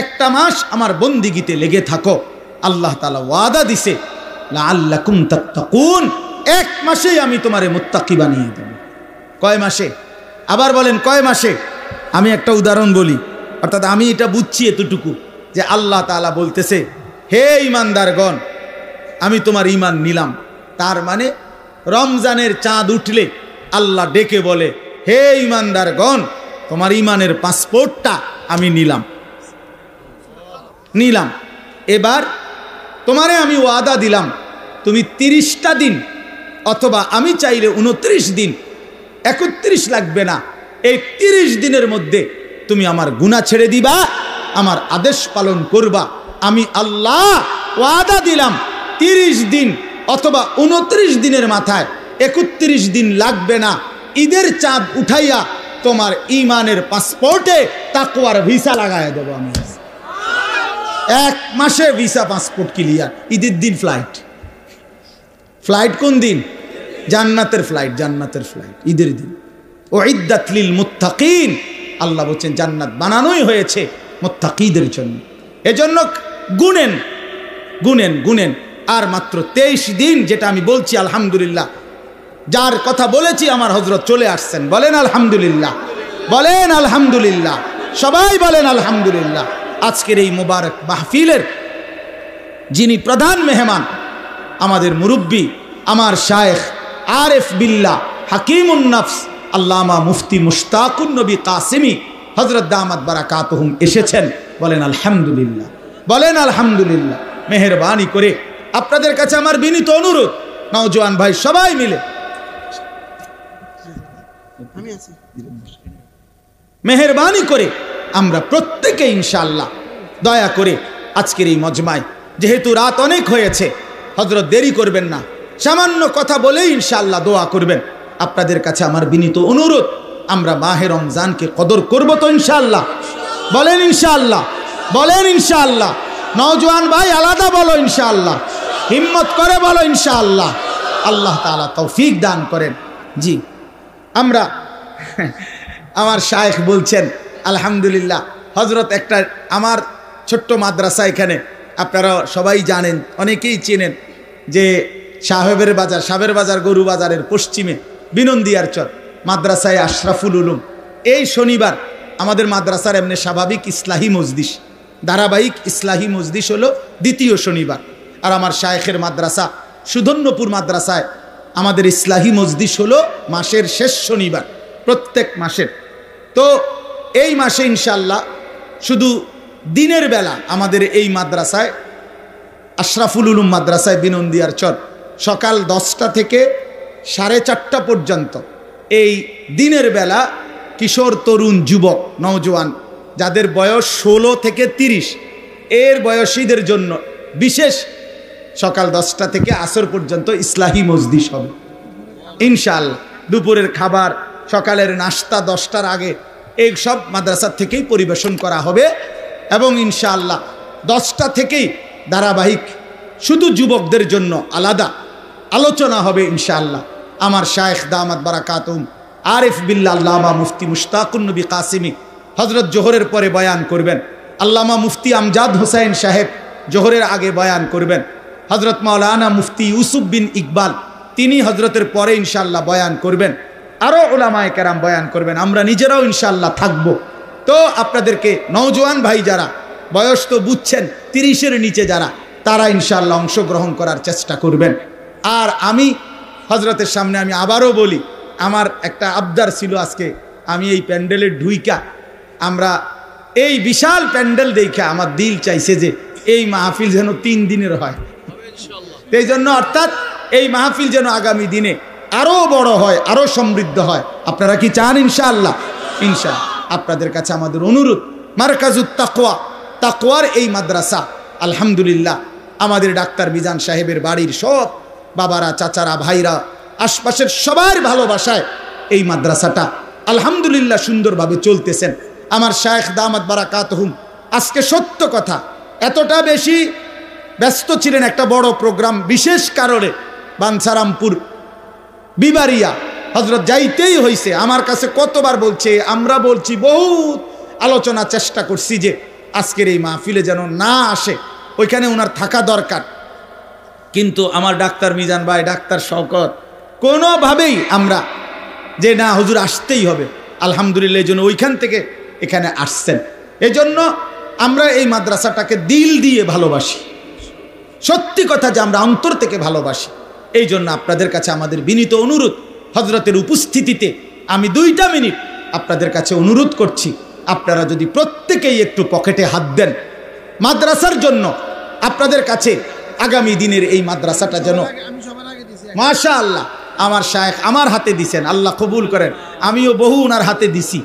S1: একটা মাস আমার বন্দিগিতে লেগে থাকো। আল্লাহ তাআলা ওয়াদা দিছে, লাআল্লাকুম তাত্তাকুন, এক মাসেই আমি তোমারে মুত্তাকি বানিয়ে দেব। কয় মাসে? আবার বলেন কয় মাসে? আমি একটা উদাহরণ বলি, অর্থাৎ আমি এটা বুঝছি এতটুকু যে আল্লাহ তাআলা বলতেছে, হে ঈমানদারগণ, আমি তোমার ঈমান নিলাম। তার মানে রমজানের চাঁদ উঠলে আল্লাহ ডেকে বলে, হে ঈমানদারগণ, তোমার ঈমানের পাসপোর্টটা আমি নিলাম। এবার তোমারে আমি ওয়াদা দিলাম, তুমি 30টা দিন, অথবা আমি চাইলে 29 দিন, 31 লাগবে না, এই 30 দিনের মধ্যে তুমি আমার গুনাহ ছেড়ে দিবা, আমার আদেশ পালন করবা। আমি আল্লাহ ওয়াদা দিলাম 30 দিন অথবা 29 দিনের মাথায় 31 দিন লাগবে না, ঈদের চাঁদ উঠাইয়া তোমার ঈমানের পাসপোর্টে তাকওয়ার ভিসা লাগায় দেব আমি। এক মাসে ভিসা পাসপোর্ট ক্লিয়ার। ঈদের দিন ফ্লাইট। ফ্লাইট কোন দিন? জান্নাতের ফ্লাইট, জান্নাতের ফ্লাইট ঈদের দিন। উইদ্দাত লিল মুত্তাকিন, আল্লাহ বলছেন জান্নাত বানানোই হয়েছে মুত্তাকিদের জন্য। এজন্য গুনেন গুনেন গুনেন, আর মাত্র 23 দিন, যেটা আমি বলছি আলহামদুলিল্লাহ, যার কথা বলেছি আমার হযরত চলে আসছেন। বলেন আলহামদুলিল্লাহ, বলেন আলহামদুলিল্লাহ, সবাই বলেন আলহামদুলিল্লাহ। আজকের এই মুবারক মাহফিলের যিনি প্রধান মেহমান, আমাদের মুরব্বী, আমার শায়েখ আরিফ বিল্লাহ হাকিমুন নফস আল্লামা মুফতি মুশতাকুন নবী কাসেমি হযরত দামাত বারাকাতুহুম এসেছেন। বলেন আলহামদুলিল্লাহ, বলেন আলহামদুলিল্লাহ। মেহেরবানি করে আপনাদের কাছে আমার বিনীত অনুরোধ, নওজোয়ান ভাই সবাই মিলে মেহেরবানি করে আমরা প্রত্যেকে ইনশাআল্লাহ দয়া করে আজকের এই মজমায়, যেহেতু রাত অনেক হয়েছে, হযরত দেরি করবেন না, সামান্য কথা বলেই ইনশাআল্লাহ দোয়া করবেন। আপনাদের কাছে আমার বিনীত অনুরোধ, আমরা মাহে রমজানকে কদর করব তো ইনশাআল্লাহ? বলেন ইনশাআল্লাহ, বলেন ইনশাআল্লাহ। নওজোয়ান ভাই আলাদা বলো ইনশাআল্লাহ, হিম্মত করে বলো ইনশাআল্লাহ। আল্লাহ তাআলা তৌফিক দান করেন। জি, আমরা আমার শায়েখ বলছেন আলহামদুলিল্লাহ। হযরত একটা আমার ছোট্ট মাদ্রাসা এখানে, আপনারা সবাই জানেন, অনেকেই চেনেন, যে সাহেবের বাজার গরু বাজারের পশ্চিমে বিনন্দিয়ার চর মাদ্রাসায় আশরাফুল উলুম। এই শনিবার আমাদের মাদ্রাসার এমনি স্বাভাবিক ইসলাহি মজলিস, ধারাবাহিক ইসলাহি মজলিস হলো দ্বিতীয় শনিবার। আর আমার শায়েখের মাদ্রাসা সুধন্যপুর মাদ্রাসায় আমাদের ইসলাহি মজলিস হলো মাসের শেষ শনিবার, প্রত্যেক মাসের। তো এই মাসে ইনশাআল্লাহ শুধু দিনের বেলা আমাদের এই মাদ্রাসায় আশরাফুল উলুম মাদ্রাসায় বিনন্দিয়ার চর সকাল 10টা থেকে 4:30 পর্যন্ত এই দিনের বেলা কিশোর, তরুণ, যুবক, নওজোয়ান যাদের বয়স 16 থেকে 30 এর বয়সীদের জন্য বিশেষ সকাল 10টা থেকে আসর পর্যন্ত ইসলাহি মজলিস হবে ইনশাআল্লাহ। দুপুরের খাবার, সকালের নাস্তা 10টার আগে এই সব মাদ্রাসা থেকেই পরিবেশন করা হবে। এবং ইনশাআল্লাহ 10টা থেকেই ধারাবাহিক শুধু যুবকদের জন্য আলাদা আলোচনা হবে ইনশাআল্লাহ। আমার শায়েখ দামাত বারাকাতুহুম আরিফ বিল্লাহ আল্লামা মুফতি মুশতাকুন নবী কাসেমি হযরত জোহরের পরে বয়ান করবেন। আল্লামা মুফতি আমজাদ হোসেন সাহেব জোহরের আগে বয়ান করবেন। হযরত মাওলানা মুফতি ইউসুফ বিন ইকবাল তিনি হযরতের পরে ইনশাআল্লাহ বয়ান করবেন। আরও উলামায়ে কেরাম বয়ান করবেন। আমরা নিজেরাও ইনশাআল্লাহ থাকব। তো আপনাদেরকে নওজোয়ান ভাই যারা, বয়স তো বুঝছেন 30-এর নিচে যারা, তারা ইনশাআল্লাহ অংশগ্রহণ করার চেষ্টা করবেন। আর আমি হযরতের সামনে আমি আবারও বলি, আমার একটা আবদার ছিল আজকে, আমি এই প্যান্ডেলের ঢুইকা, আমরা এই বিশাল প্যান্ডেল দেখে আমার দিল চাইছে যে এই মাহফিল যেন 3 দিনের হয়। এই জন্য অর্থাৎ এই মাহফিল যেন আগামী দিনে আরো বড় হয়, আরো সমৃদ্ধ হয়। আপনারা কি চান? ইনশাআল্লাহ। আপনাদের কাছে আমাদের অনুরোধ, মারকাজুত তাকওয়া, তাকওয়ার এই মাদ্রাসা আলহামদুলিল্লাহ আমাদের ডাক্তার মিজান সাহেবের বাড়ির সব বাবারা, চাচারা, ভাইরা, আশপাশের সবার ভালোবাসায় এই মাদ্রাসাটা আলহামদুলিল্লাহ সুন্দরভাবে চলতেছেন। আমার শায়েখ দামাত বারাকাতুহুম আজকে সত্য কথা এতটা বেশি ব্যস্ত ছিলেন, একটা বড় প্রোগ্রাম বিশেষ কারণে বাঞ্ছারামপুর বিবারিয়া হযরত যাইতেই হয়েছে। আমার কাছে কতবার বলছে, আমরা বলছি, বহুত আলোচনা চেষ্টা করছি যে আজকের এই মাহফিলে যেন না আসে, ওইখানে ওনার থাকা দরকার। কিন্তু আমার ডাক্তার মিজান ভাই, ডাক্তার শওকত কোনোভাবেই আমরা যে না হুজুর আসতেই হবে, আলহামদুলিল্লাহ এই জন্য ওইখান থেকে এখানে আসছেন। এই জন্য আমরা এই মাদ্রাসাটাকে দিল দিয়ে ভালোবাসি, সত্যি কথা যে আমরা অন্তর থেকে ভালোবাসি। এই জন্য আপনাদের কাছে আমাদের বিনীত অনুরোধ, হযরতের উপস্থিতিতে আমি 2টা মিনিট আপনাদের কাছে অনুরোধ করছি, আপনারা যদি প্রত্যেকেই একটু পকেটে হাত দেন মাদ্রাসার জন্য, আপনাদের কাছে আগামী দিনের এই মাদ্রাসাটা যেন মাশাআল্লাহ আমার শায়েখ আমার হাতে দিছেন, আল্লাহ কবুল করেন, আমিও বহু ওনার হাতে দিছি।